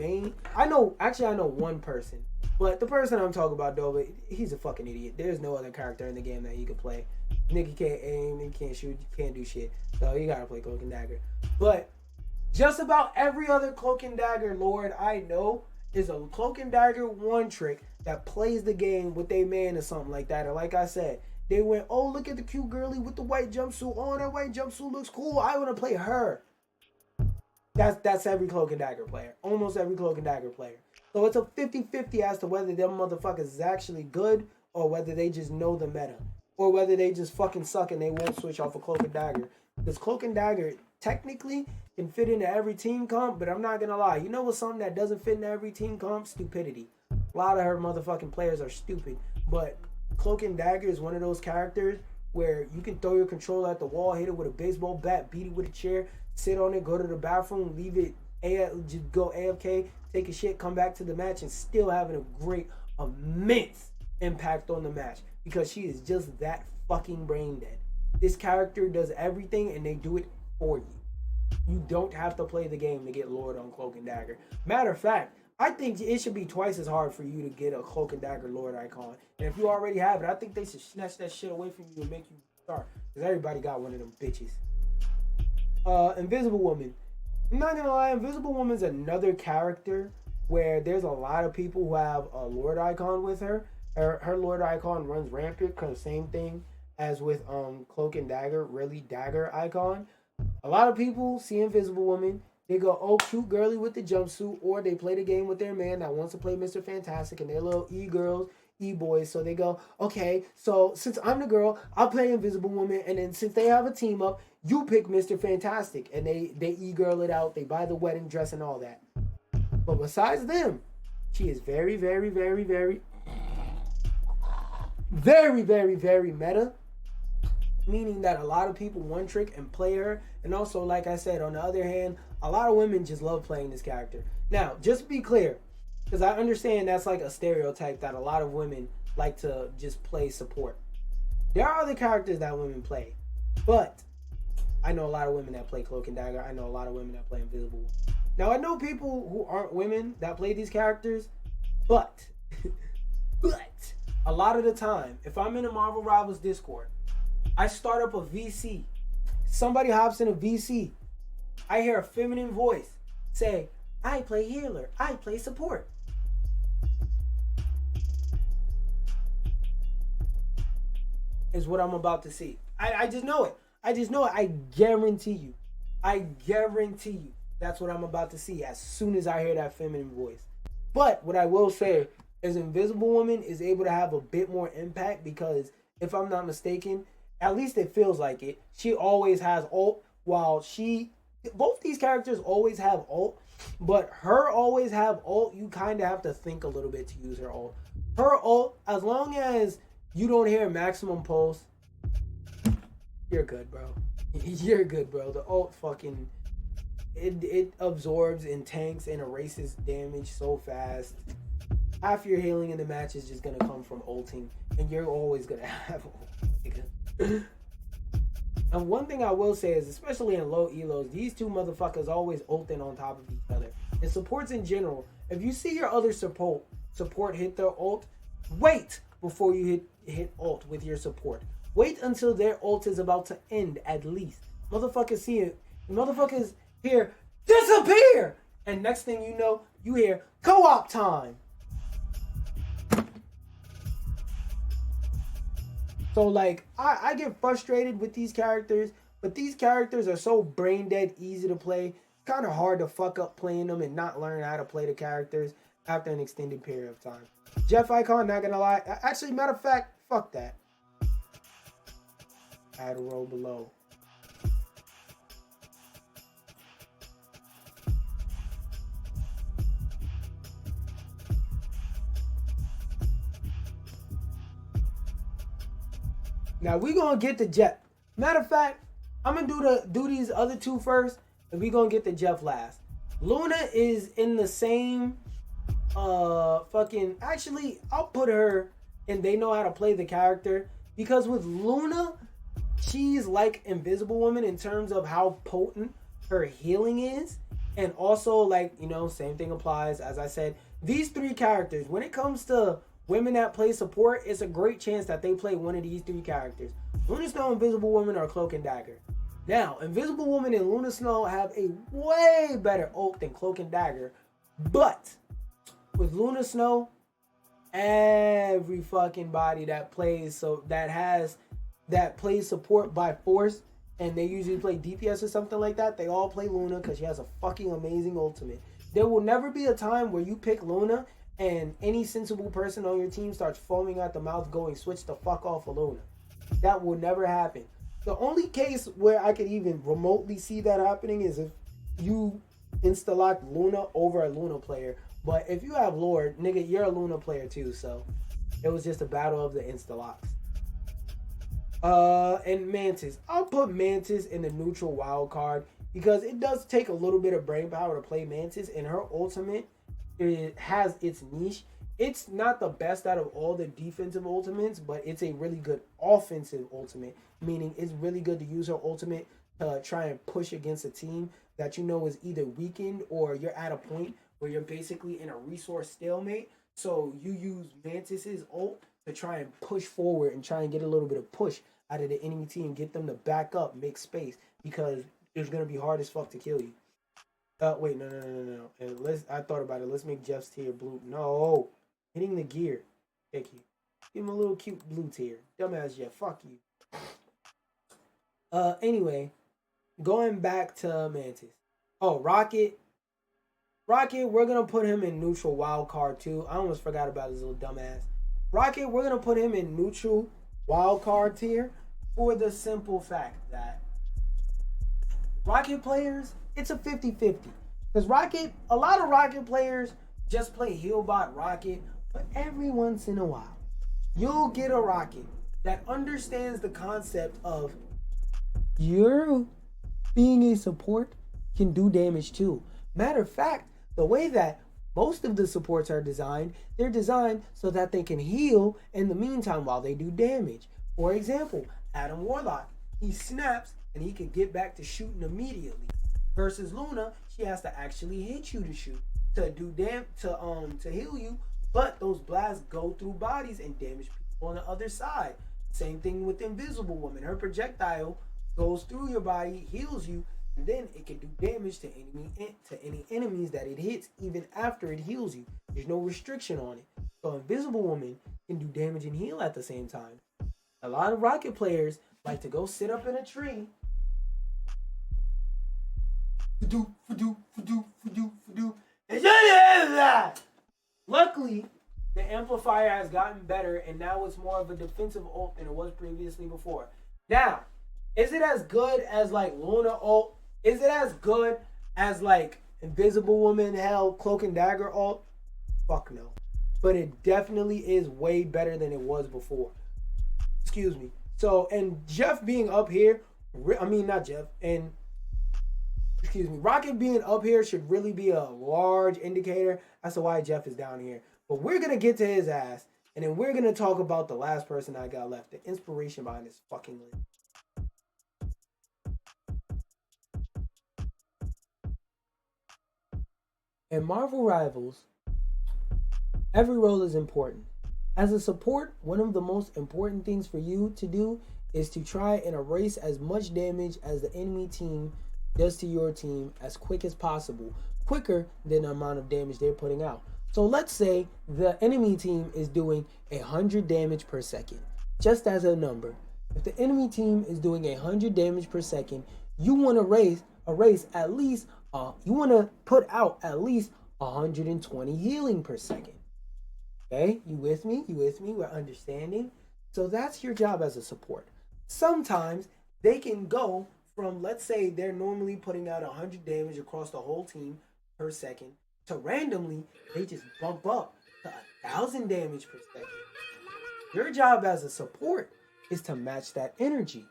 I know one person. But the person I'm talking about, though, he's a fucking idiot. There's no other character in the game that he could play. Nigga can't aim, he can't shoot, he can't do shit. So you gotta play Cloak and Dagger. But just about every other Cloak and Dagger Lord I know is a Cloak and Dagger one trick that plays the game with a man or something like that. And like I said, they went, oh, look at the cute girly with the white jumpsuit. Oh, that white jumpsuit looks cool. I want to play her. That's every Cloak and Dagger player. Almost every Cloak and Dagger player. So it's a 50-50 as to whether them motherfuckers is actually good or whether they just know the meta. Or whether they just fucking suck and they won't switch off of Cloak and Dagger. Because Cloak and Dagger technically can fit into every team comp, but I'm not going to lie. You know what's something that doesn't fit into every team comp? Stupidity. A lot of her motherfucking players are stupid. But Cloak and Dagger is one of those characters where you can throw your controller at the wall, hit it with a baseball bat, beat it with a chair, sit on it, go to the bathroom, leave it, just go AFK, take a shit, come back to the match, and still having a great, immense impact on the match because she is just that fucking brain dead. This character does everything and they do it for you. You don't have to play the game to get Lord on Cloak and Dagger. Matter of fact, I think it should be twice as hard for you to get a Cloak and Dagger Lord icon. And if you already have it, I think they should snatch that shit away from you and make you start. Because everybody got one of them bitches. Invisible Woman. I'm not gonna lie, Invisible Woman's another character where there's a lot of people who have a Lord icon with her. Her Lord icon runs rampant, because same thing as with Cloak and Dagger, really Dagger icon. A lot of people see Invisible Woman, they go, oh, cute girly with the jumpsuit, or they play the game with their man that wants to play Mr. Fantastic, and they're little e-girls, e-boys, so they go, okay, so since I'm the girl, I'll play Invisible Woman, and then since they have a team up, you pick Mr. Fantastic, and they e-girl it out, they buy the wedding dress and all that. But besides them, she is very, very, very, very, very, very, very meta, meaning that a lot of people one trick and play her. And also, like I said, on the other hand, a lot of women just love playing this character. Now, just to be clear, because I understand that's like a stereotype that a lot of women like to just play support. There are other characters that women play, but I know a lot of women that play Cloak and Dagger. I know a lot of women that play Invisible. Now, I know people who aren't women that play these characters, but a lot of the time, if I'm in a Marvel Rivals Discord, I start up a VC. Somebody hops in a VC. I hear a feminine voice say, I play healer. I play support. Is what I'm about to see. I just know it. I just know it. I guarantee you. That's what I'm about to see as soon as I hear that feminine voice. But what I will say is Invisible Woman is able to have a bit more impact because, if I'm not mistaken, at least it feels like it, she always has ult, while both these characters always have ult, but her always have ult, you kind of have to think a little bit to use her ult. Her ult, as long as you don't hear maximum pulse, you're good, bro. You're good, bro. The ult fucking, it absorbs and tanks and erases damage so fast. Half your healing in the match is just gonna come from ulting, and you're always gonna have ult. And one thing I will say is, especially in low elos, these two motherfuckers always ulting on top of each other. And supports in general, if you see your other support hit their ult, wait before you hit ult with your support. Wait until their ult is about to end at least. Motherfuckers see it. Motherfuckers hear disappear, and next thing you know, you hear co-op time. So, like, I get frustrated with these characters, but these characters are so brain dead easy to play. It's kind of hard to fuck up playing them and not learn how to play the characters after an extended period of time. Jeff Icon, not gonna lie. Actually, matter of fact, fuck that. Add a row below. Now we gonna get the Jeff. Matter of fact, I'm gonna do these other two first, and we gonna get the Jeff last. Luna is in the same actually, I'll put her and they know how to play the character, because with Luna, she's like Invisible Woman in terms of how potent her healing is, and also, like, you know, same thing applies. As I said, these three characters, when it comes to women that play support, it's a great chance that they play one of these three characters: Luna Snow, Invisible Woman, or Cloak and Dagger. Now, Invisible Woman and Luna Snow have a way better ult than Cloak and Dagger, but with Luna Snow, every fucking body that plays plays support by force, and they usually play DPS or something like that, they all play Luna because she has a fucking amazing ultimate. There will never be a time where you pick Luna and any sensible person on your team starts foaming at the mouth going, switch the fuck off of Luna. That will never happen. The only case where I could even remotely see that happening is if you insta-lock Luna over a Luna player. But if you have Lord, nigga, you're a Luna player too, so it was just a battle of the insta-locks. And Mantis. I'll put Mantis in the neutral wild card because it does take a little bit of brain power to play Mantis, and her ultimate, it has its niche. it's not the best out of all the defensive ultimates, but it's a really good offensive ultimate. Meaning it's really good to use her ultimate to try and push against a team that you know is either weakened or you're at a point where you're basically in a resource stalemate. So you use Mantis's ult to try and push forward and try and get a little bit of push out of the enemy team, get them to back up, make space, because it's gonna be hard as fuck to kill you. Wait, no. I thought about it. Let's make Jeff's tier blue. No, hitting the gear. Thank you. Give him a little cute blue tier. Dumbass Jeff. Fuck you. Anyway, going back to Mantis. Oh, Rocket. Rocket, we're gonna put him in neutral wild card too. I almost forgot about his little dumbass. Rocket, we're gonna put him in neutral wild card tier for the simple fact that Rocket players, it's a 50-50. Because Rocket, a lot of Rocket players just play Healbot Rocket, but every once in a while, you'll get a Rocket that understands the concept of you're being a support can do damage too. Matter of fact, the way that most of the supports are designed, they're designed so that they can heal in the meantime while they do damage. For example, Adam Warlock, he snaps and he can get back to shooting immediately. Versus Luna, she has to actually hit you to shoot, to do to heal you, but those blasts go through bodies and damage people on the other side. Same thing with Invisible Woman. Her projectile goes through your body, heals you, and then it can do damage to any enemies that it hits even after it heals you. There's no restriction on it. So Invisible Woman can do damage and heal at the same time. A lot of Rocket players like to go sit up in a tree. Luckily, the amplifier has gotten better and now it's more of a defensive ult than it was previously before. Now, is it as good as like Luna ult? Is it as good as like Invisible Woman, hell, Cloak and Dagger ult? Fuck no. But it definitely is way better than it was before. Excuse me. So, and Jeff being up here, not Jeff, and excuse me, Rocket being up here should really be a large indicator as to why Jeff is down here. But we're going to get to his ass, and then we're going to talk about the last person I got left, the inspiration behind this fucking list. In Marvel Rivals, every role is important. As a support, one of the most important things for you to do is to try and erase as much damage as the enemy team does to your team as quick as possible, quicker than the amount of damage they're putting out. So let's say the enemy team is doing 100 damage per second, just as a number. If the enemy team is doing 100 damage per second, you want to erase at least, you want to put out at least 120 healing per second. Okay, you with me? We're understanding. So that's your job as a support. Sometimes they can go from, let's say they're normally putting out 100 damage across the whole team per second, to randomly they just bump up to 1,000 damage per second. Your job as a support is to match that energy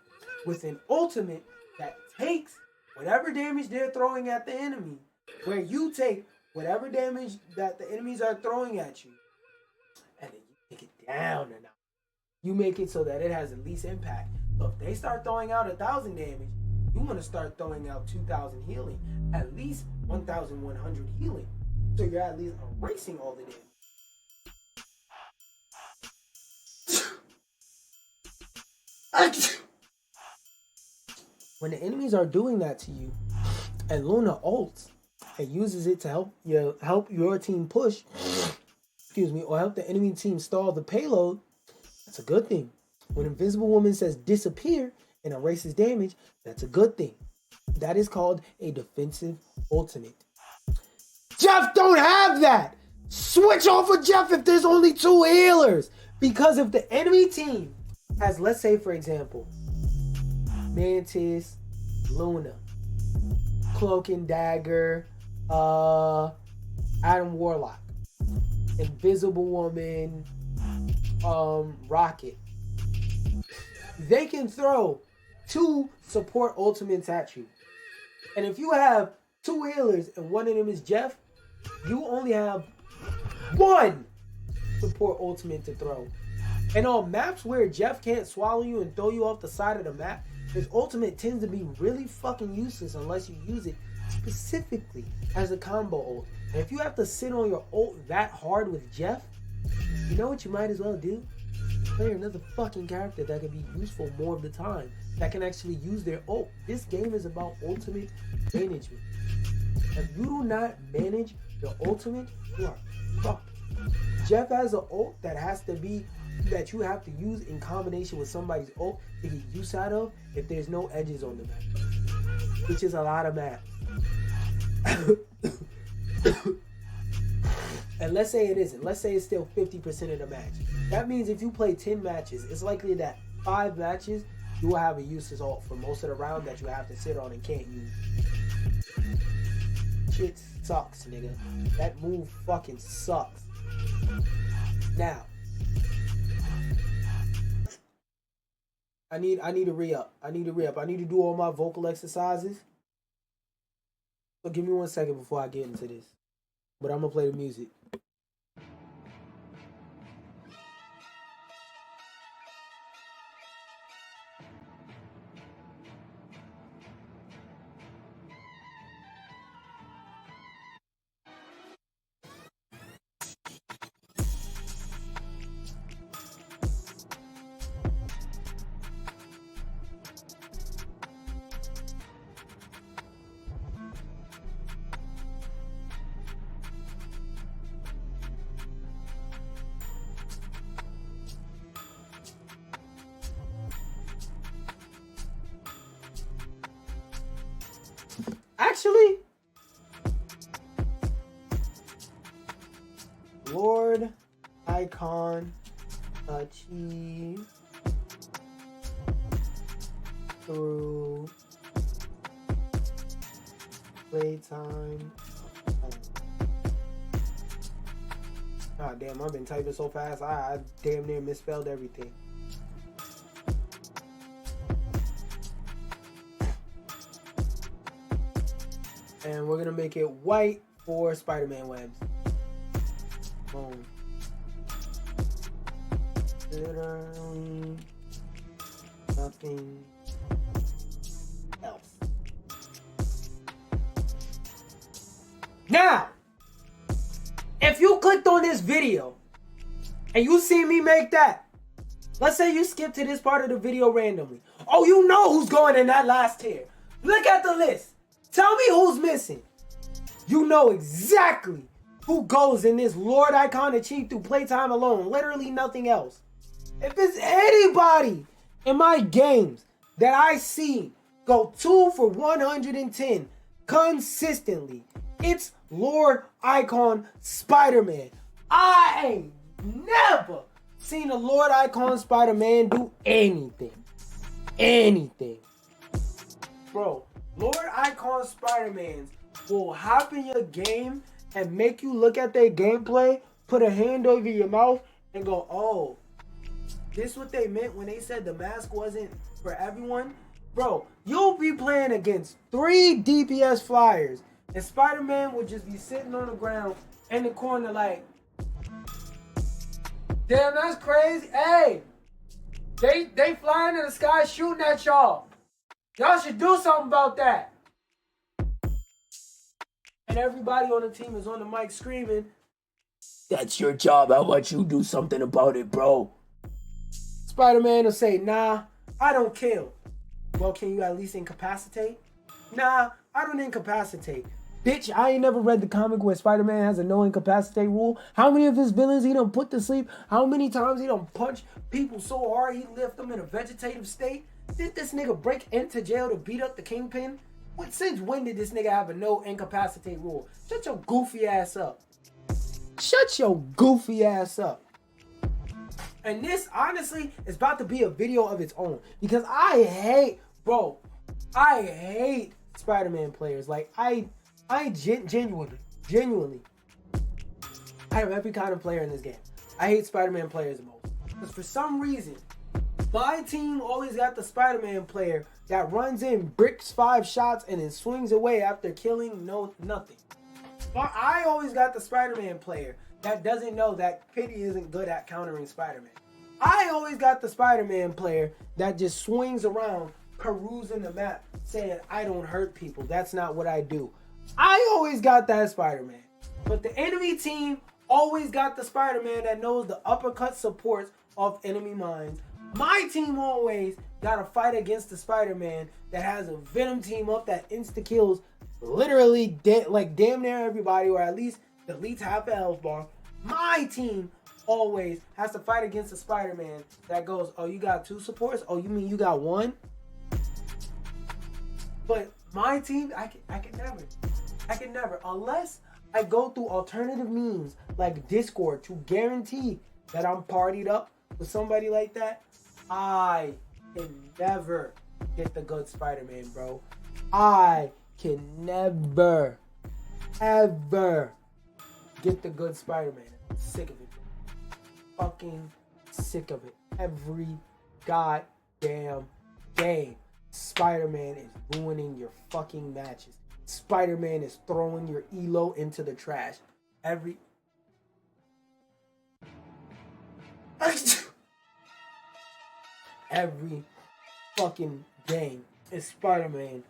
with an ultimate that takes whatever damage they're throwing at the enemy, where you take whatever damage that the enemies are throwing at you, and then you take it down a notch. You make it so that it has the least impact. So if they start throwing out 1,000 damage, you want to start throwing out 2,000 healing, at least 1,100 healing. So you're at least erasing all the damage. When the enemies are doing that to you, and Luna ults and uses it to help your team push, or help the enemy team stall the payload, that's a good thing. When Invisible Woman says disappear and erases damage, that's a good thing. That is called a defensive ultimate. Jeff don't have that! Switch off of Jeff if there's only 2 healers! Because if the enemy team has, let's say for example, Mantis, Luna, Cloak and Dagger, Adam Warlock, Invisible Woman, Rocket, they can throw 2 support ultimates at you. And if you have 2 healers and one of them is Jeff, you only have 1 support ultimate to throw. And on maps where Jeff can't swallow you and throw you off the side of the map, his ultimate tends to be really fucking useless unless you use it specifically as a combo ult. And if you have to sit on your ult that hard with Jeff, you know what you might as well do? Play another fucking character that can be useful more of the time, that can actually use their ult. This game is about ultimate management. If you do not manage your ultimate, you are fucked. Jeff has an ult that has to be, that you have to use in combination with somebody's ult to get use out of if there's no edges on the map, which is a lot of maps. And let's say it isn't. Let's say it's still 50% of the match. That means if you play 10 matches, it's likely that 5 matches you will have a useless ult for most of the round that you have to sit on and can't use. Shit sucks, nigga. That move fucking sucks. Now, I need to re-up. I need to do all my vocal exercises. So give me 1 second before I get into this. But I'm gonna play the music. Actually, Lord Icon achieve through playtime. Ah, damn, I've been typing so fast, I damn near misspelled everything. And we're gonna make it white for Spider-Man webs. Boom. Literally nothing else. Now, if you clicked on this video and you see me make that, let's say you skip to this part of the video randomly. Oh, you know who's going in that last tier. Look at the list. Tell me who's missing. You know exactly who goes in this Lord Icon achieved through playtime alone. Literally nothing else. If it's anybody in my games that I see go 2 for 110 consistently, it's Lord Icon Spider-Man. I ain't never seen a Lord Icon Spider-Man do anything. Anything. Bro. Lord Icon Spider-Mans will hop in your game and make you look at their gameplay, put a hand over your mouth, and go, oh, this what they meant when they said the mask wasn't for everyone? Bro, you'll be playing against 3 DPS flyers, and Spider-Man will just be sitting on the ground in the corner like, damn, that's crazy. Hey, they flying in the sky shooting at y'all. Y'all should do something about that. And everybody on the team is on the mic screaming, that's your job. How about you do something about it, bro? Spider-Man will say, nah, I don't kill. Well, can you at least incapacitate? Nah, I don't incapacitate. Bitch, I ain't never read the comic where Spider-Man has a no incapacitate rule. How many of his villains he done put to sleep? How many times he done punched people so hard he left them in a vegetative state? Did this nigga break into jail to beat up the Kingpin? Since when did this nigga have a no incapacitate rule? Shut your goofy ass up. Shut your goofy ass up. And this, honestly, is about to be a video of its own. Because I hate Spider-Man players. Like, I genuinely, I am every kind of player in this game. I hate Spider-Man players the most. Because for some reason, my team always got the Spider-Man player that runs in, bricks 5 shots, and then swings away after killing nothing. But I always got the Spider-Man player that doesn't know that Pity isn't good at countering Spider-Man. I always got the Spider-Man player that just swings around, perusing the map, saying, I don't hurt people. That's not what I do. I always got that Spider-Man. But the enemy team always got the Spider-Man that knows the uppercut supports of enemy mines. My team always got to fight against the Spider-Man that has a Venom team up that insta-kills literally damn near everybody, or at least deletes half the health bar. My team always has to fight against a Spider-Man that goes, oh, you got 2 supports? Oh, you mean you got 1? But my team, I can never, unless I go through alternative means like Discord to guarantee that I'm partied up with somebody like that, I can never get the good Spider-Man, bro. I can never, ever get the good Spider-Man. I'm sick of it. Fucking sick of it. Every goddamn game, Spider-Man is ruining your fucking matches. Spider-Man is throwing your elo into the trash. Every fucking game is Spider-Man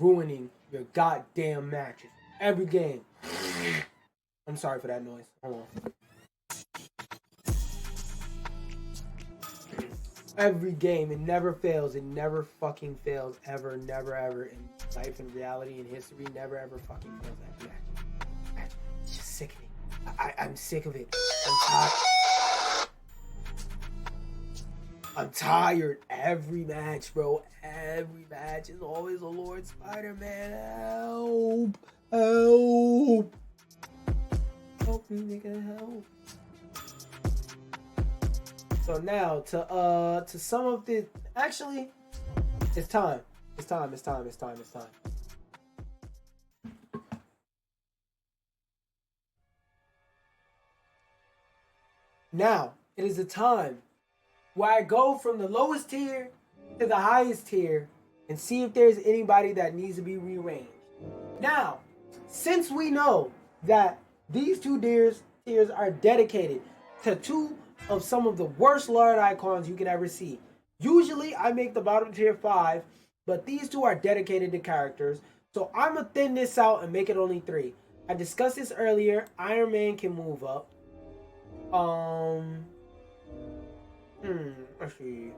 ruining your goddamn matches. Every game. I'm sorry for that noise. Hold on. Every game, it never fails. It never fucking fails. Ever, never, ever in life, in reality, in history, never, ever fucking fails. Every match. It's just sick of it. I'm sick of it. I'm tired. I'm tired. Every match, bro. Every match is always a Lord Spider-Man. Help. Help. Help me, nigga. Help. So now to sum up the, actually, it's time. Now it is the time where I go from the lowest tier to the highest tier and see if there's anybody that needs to be rearranged. Now, since we know that these 2 tiers are dedicated to 2 of some of the worst Lord icons you can ever see. Usually I make the bottom tier 5, but these 2 are dedicated to characters. So I'm gonna thin this out and make it only 3. I discussed this earlier. Iron Man can move up. Let's see.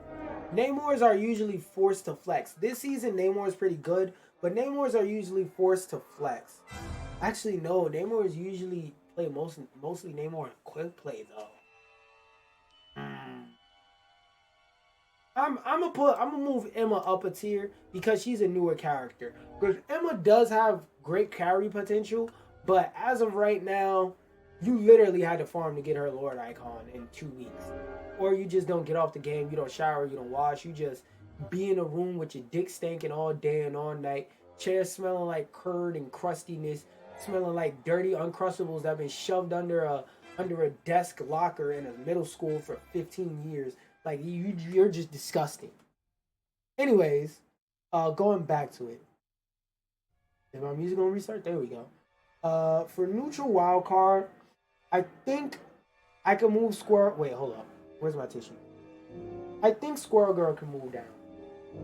Namors are usually forced to flex. This season Namor is pretty good, but Namors are usually forced to flex. Actually, no. Namor is usually play mostly Namor in quick play though. I'm gonna move Emma up a tier because she's a newer character. Because Emma does have great carry potential, but as of right now, you literally had to farm to get her Lord icon in 2 weeks. Or you just don't get off the game, you don't shower, you don't wash, you just be in a room with your dick stinking all day and all night, chairs smelling like curd and crustiness, smelling like dirty Uncrustables that have been shoved under a desk locker in a middle school for 15 years. Like, you're just disgusting. Anyways, going back to it. Is my music gonna restart? There we go. For neutral wild card, I think I can move Squirrel. Wait, hold up. Where's my tissue? I think Squirrel Girl can move down.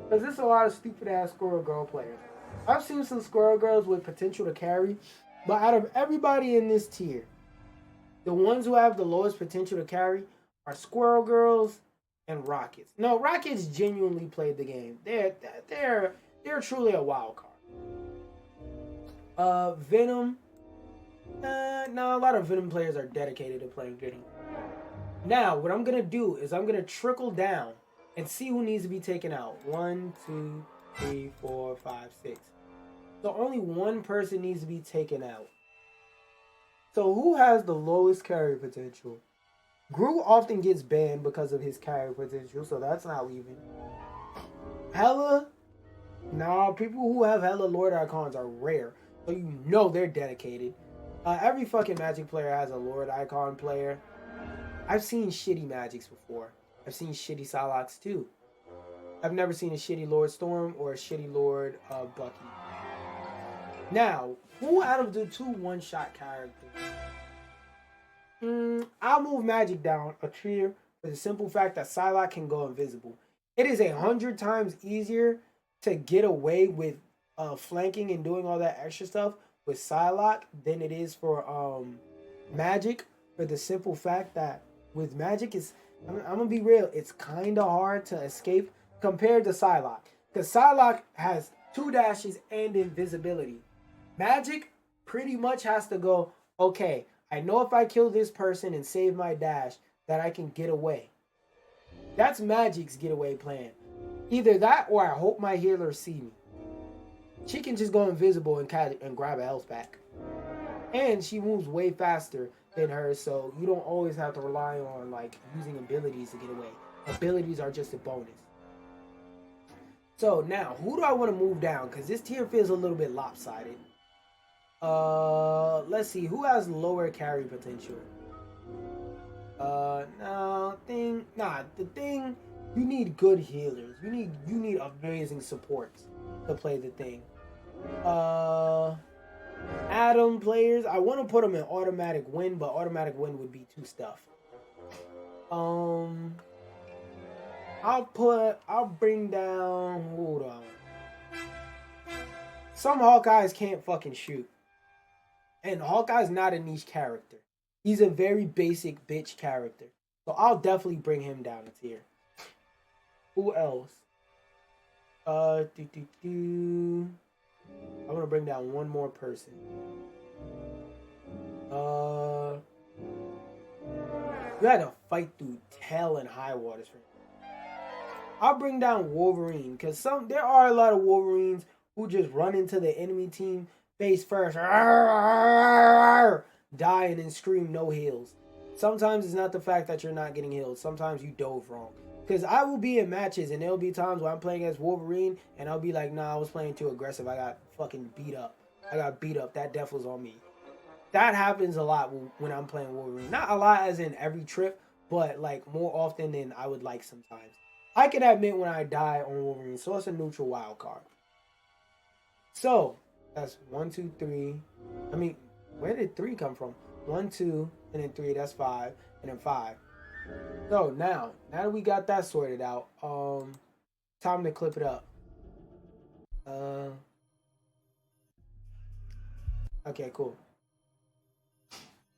Because there's a lot of stupid ass Squirrel Girl players. I've seen some Squirrel Girls with potential to carry, but out of everybody in this tier, the ones who have the lowest potential to carry are Squirrel Girls and Rockets. No, Rockets genuinely played the game. They're truly a wild card. Venom. No, a lot of Venom players are dedicated to playing Venom. Now, what I'm gonna do is I'm gonna trickle down and see who needs to be taken out. 1, 2, 3, 4, 5, 6. So only one person needs to be taken out. So who has the lowest carry potential? Gru often gets banned because of his carry potential, so that's not leaving. Hella? Nah, people who have hella Lord Icons are rare, so you know they're dedicated. Every fucking Magic player has a Lord Icon player. I've seen shitty Magics before. I've seen shitty Psylocks too. I've never seen a shitty Lord Storm or a shitty Lord Bucky. Now, who out of the 2 one-shot characters? I'll move Magic down a tier for the simple fact that Psylocke can go invisible. It is 100 times easier to get away with flanking and doing all that extra stuff with Psylocke than it is for Magic, for the simple fact that with Magic I'm gonna be real, it's kind of hard to escape compared to Psylocke, because Psylocke has 2 dashes and invisibility. Magic pretty much has to go, okay, I know if I kill this person and save my dash that I can get away. That's Magic's getaway plan. Either that or I hope my healers see me. She can just go invisible and grab a health back. And she moves way faster than her, so you don't always have to rely on like using abilities to get away. Abilities are just a bonus. So now, who do I want to move down? Because this tier feels a little bit lopsided. Let's see, who has lower carry potential? The thing, you need good healers. You need amazing supports to play the thing. Adam players, I want to put them in automatic win, but automatic win would be too stuff. I'll bring down, hold on. Some Hawkeyes can't fucking shoot. And Hawkeye's not a niche character. He's a very basic bitch character. So I'll definitely bring him down a tier. Who else? I want to bring down one more person. You had to fight through hell and high waters for him. I'll bring down Wolverine, because there are a lot of Wolverines who just run into the enemy team face first, die and then scream no heals. Sometimes it's not the fact that you're not getting healed. Sometimes you dove wrong. Because I will be in matches and there'll be times where I'm playing as Wolverine and I'll be like, nah, I was playing too aggressive. I got fucking beat up. That death was on me. That happens a lot when I'm playing Wolverine. Not a lot as in every trip, but like more often than I would like sometimes. I can admit when I die on Wolverine, so it's a neutral wild card. So, that's 1, 2, 3. I mean, where did 3 come from? 1, 2, and then 3, that's 5, and then 5. So now that we got that sorted out, time to clip it up. Okay, cool.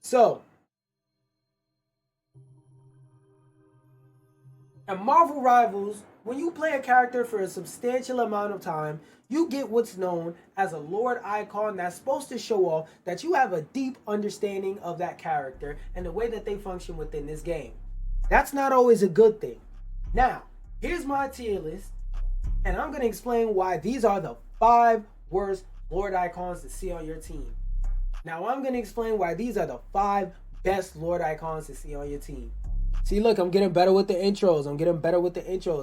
So, at Marvel Rivals, when you play a character for a substantial amount of time, you get what's known as a Lord icon that's supposed to show off that you have a deep understanding of that character and the way that they function within this game. That's not always a good thing. Now, here's my tier list, and I'm going to explain why these are the 5 worst Lord icons to see on your team. Now, I'm going to explain why these are the 5 best Lord icons to see on your team. See, look, I'm getting better with the intros.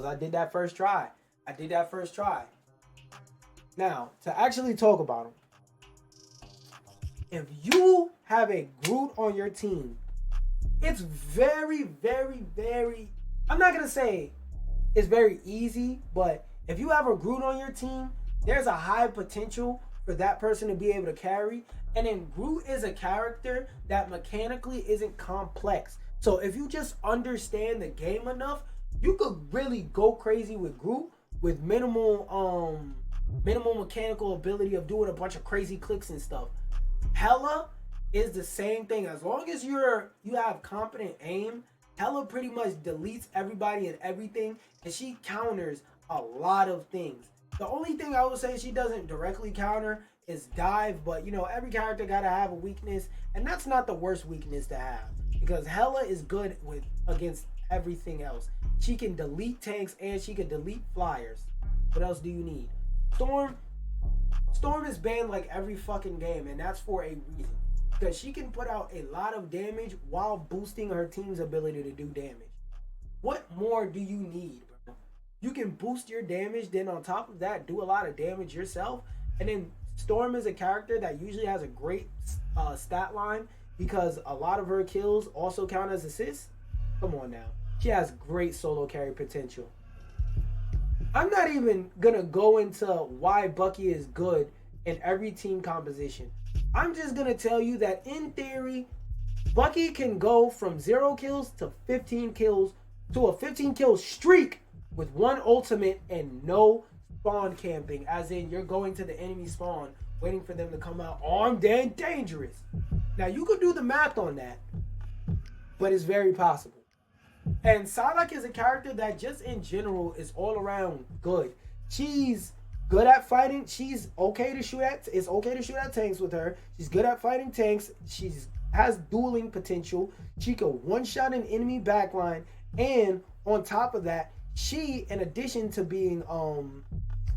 I did that first try. Now, to actually talk about them. If you have a Groot on your team, it's very, very, very... I'm not going to say it's very easy, but if you have a Groot on your team, there's a high potential for that person to be able to carry. And then Groot is a character that mechanically isn't complex. So if you just understand the game enough, you could really go crazy with Groot with minimal mechanical ability of doing a bunch of crazy clicks and stuff. Hela is the same thing. As long as you have competent aim, Hela pretty much deletes everybody and everything, and she counters a lot of things. The only thing I would say she doesn't directly counter is dive, but every character gotta have a weakness, and that's not the worst weakness to have, because Hela is good against everything else. She can delete tanks and she can delete flyers. What else do you need? Storm is banned like every fucking game, and that's for a reason. Because she can put out a lot of damage while boosting her team's ability to do damage. What more do you need, bro? You can boost your damage, then on top of that, do a lot of damage yourself. And then Storm is a character that usually has a great stat line because a lot of her kills also count as assists. Come on now. She has great solo carry potential. I'm not even going to go into why Bucky is good in every team composition. I'm just going to tell you that in theory, Bucky can go from 0 kills to 15 kills to a 15 kill streak with one ultimate and no spawn camping, as in you're going to the enemy spawn waiting for them to come out armed and dangerous. Now you could do the math on that, but it's very possible. And Psylocke is a character that just in general is all around good. She's good at fighting. She's okay to shoot at. It's okay to shoot at tanks with her. She's good at fighting tanks. She's has dueling potential. She can one-shot an enemy backline, and on top of that, she, in addition to being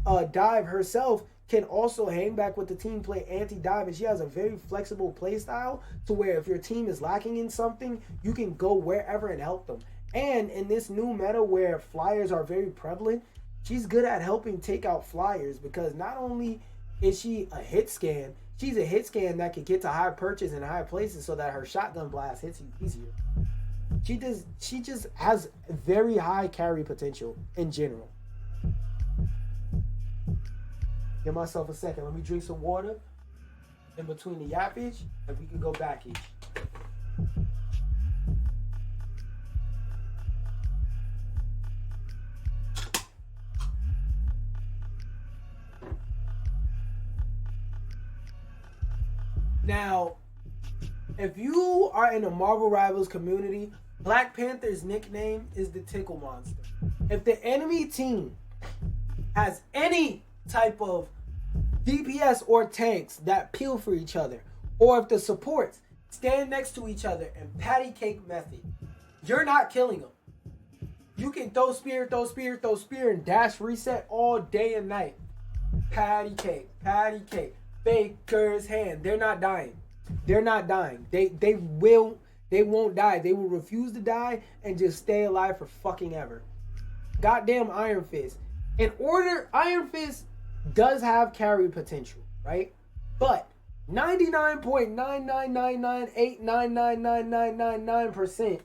a dive herself, can also hang back with the team, play anti-dive, and she has a very flexible play style to where if your team is lacking in something, you can go wherever and help them. And in this new meta where flyers are very prevalent, she's good at helping take out flyers, because not only is she a hit scan, she's a hit scan that can get to high perches and high places so that her shotgun blast hits you easier. She just has very high carry potential in general. Give myself a second. Let me drink some water in between the yappage, and we can go back each. Now, if you are in the Marvel Rivals community, Black Panther's nickname is the Tickle Monster. If the enemy team has any type of DPS or tanks that peel for each other, or if the supports stand next to each other in patty cake method, you're not killing them. You can throw spear, and dash reset all day and night. Patty cake. Faker's hand. They're not dying. They won't die. They will refuse to die and just stay alive for fucking ever. Goddamn Iron Fist. Iron Fist does have carry potential, right? But 99.99998999999%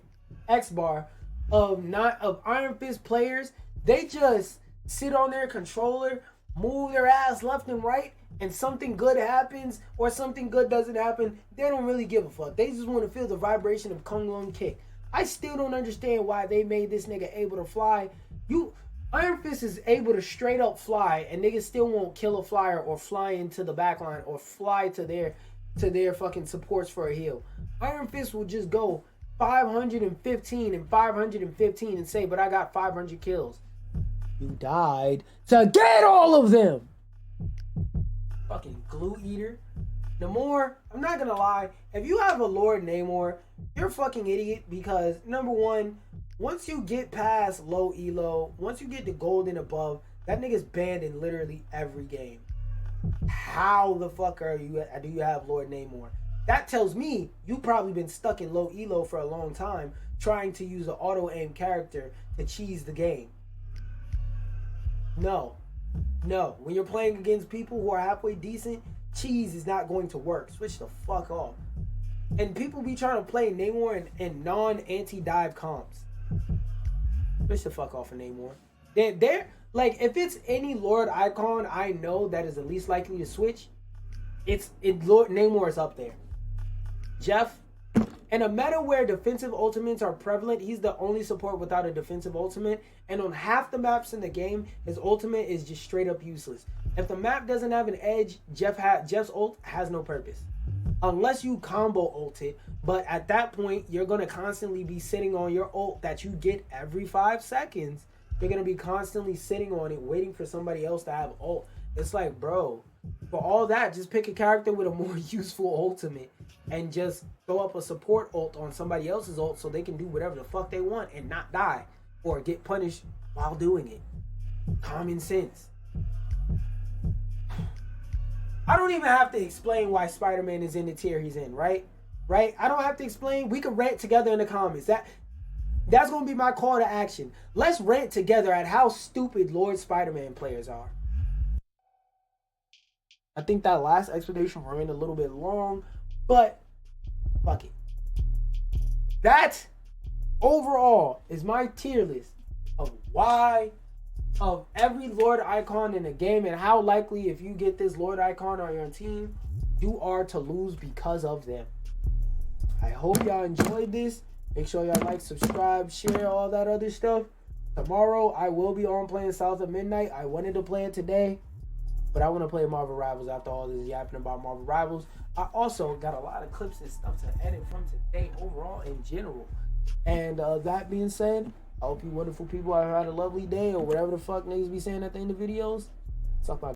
X bar of Iron Fist players, they just sit on their controller, move their ass left and right, and something good happens or something good doesn't happen, they don't really give a fuck. They just want to feel the vibration of Kung Lung Kick. I still don't understand why they made this nigga able to fly. Iron Fist is able to straight up fly, and niggas still won't kill a flyer or fly into the backline or fly to their fucking supports for a heal. Iron Fist will just go 515 and 515 and say, but I got 500 kills. You died to get all of them. Fucking glue eater. Namor, I'm not gonna lie, if you have a Lord Namor, you're a fucking idiot, because number one, once you get past low elo, once you get to gold and above, that nigga's banned in literally every game. How the fuck do you have Lord Namor? That tells me you probably been stuck in low elo for a long time trying to use an auto aim character to cheese the game. No. When you're playing against people who are halfway decent, cheese is not going to work. Switch the fuck off. And people be trying to play Namor in non-anti-dive comps. Switch the fuck off of Namor. They're like, if it's any Lord icon I know that is the least likely to switch, Lord Namor is up there. Jeff, in a meta where defensive ultimates are prevalent, he's the only support without a defensive ultimate. And on half the maps in the game, his ultimate is just straight up useless. If the map doesn't have an edge, Jeff's ult has no purpose. Unless you combo ult it. But at that point, you're going to constantly be sitting on your ult that you get every 5 seconds. You're going to be constantly sitting on it, waiting for somebody else to have ult. It's like, bro, for all that, just pick a character with a more useful ultimate and just throw up a support ult on somebody else's ult so they can do whatever the fuck they want and not die or get punished while doing it. Common sense. I don't even have to explain why Spider-Man is in the tier he's in, right? I don't have to explain. We can rant together in the comments. That's going to be my call to action. Let's rant together at how stupid Lord Spider-Man players are. I think that last explanation ran a little bit long, but fuck it. That overall is my tier list of every Lord icon in the game and how likely, if you get this Lord icon on your team, you are to lose because of them. I hope y'all enjoyed this. Make sure y'all like, subscribe, share, all that other stuff. Tomorrow, I will be on playing South of Midnight. I wanted to play it today, but I want to play Marvel Rivals after all this yapping about Marvel Rivals. I also got a lot of clips and stuff to edit from today overall in general. And that being said, I hope you wonderful people have had a lovely day or whatever the fuck niggas be saying at the end of videos. Suck my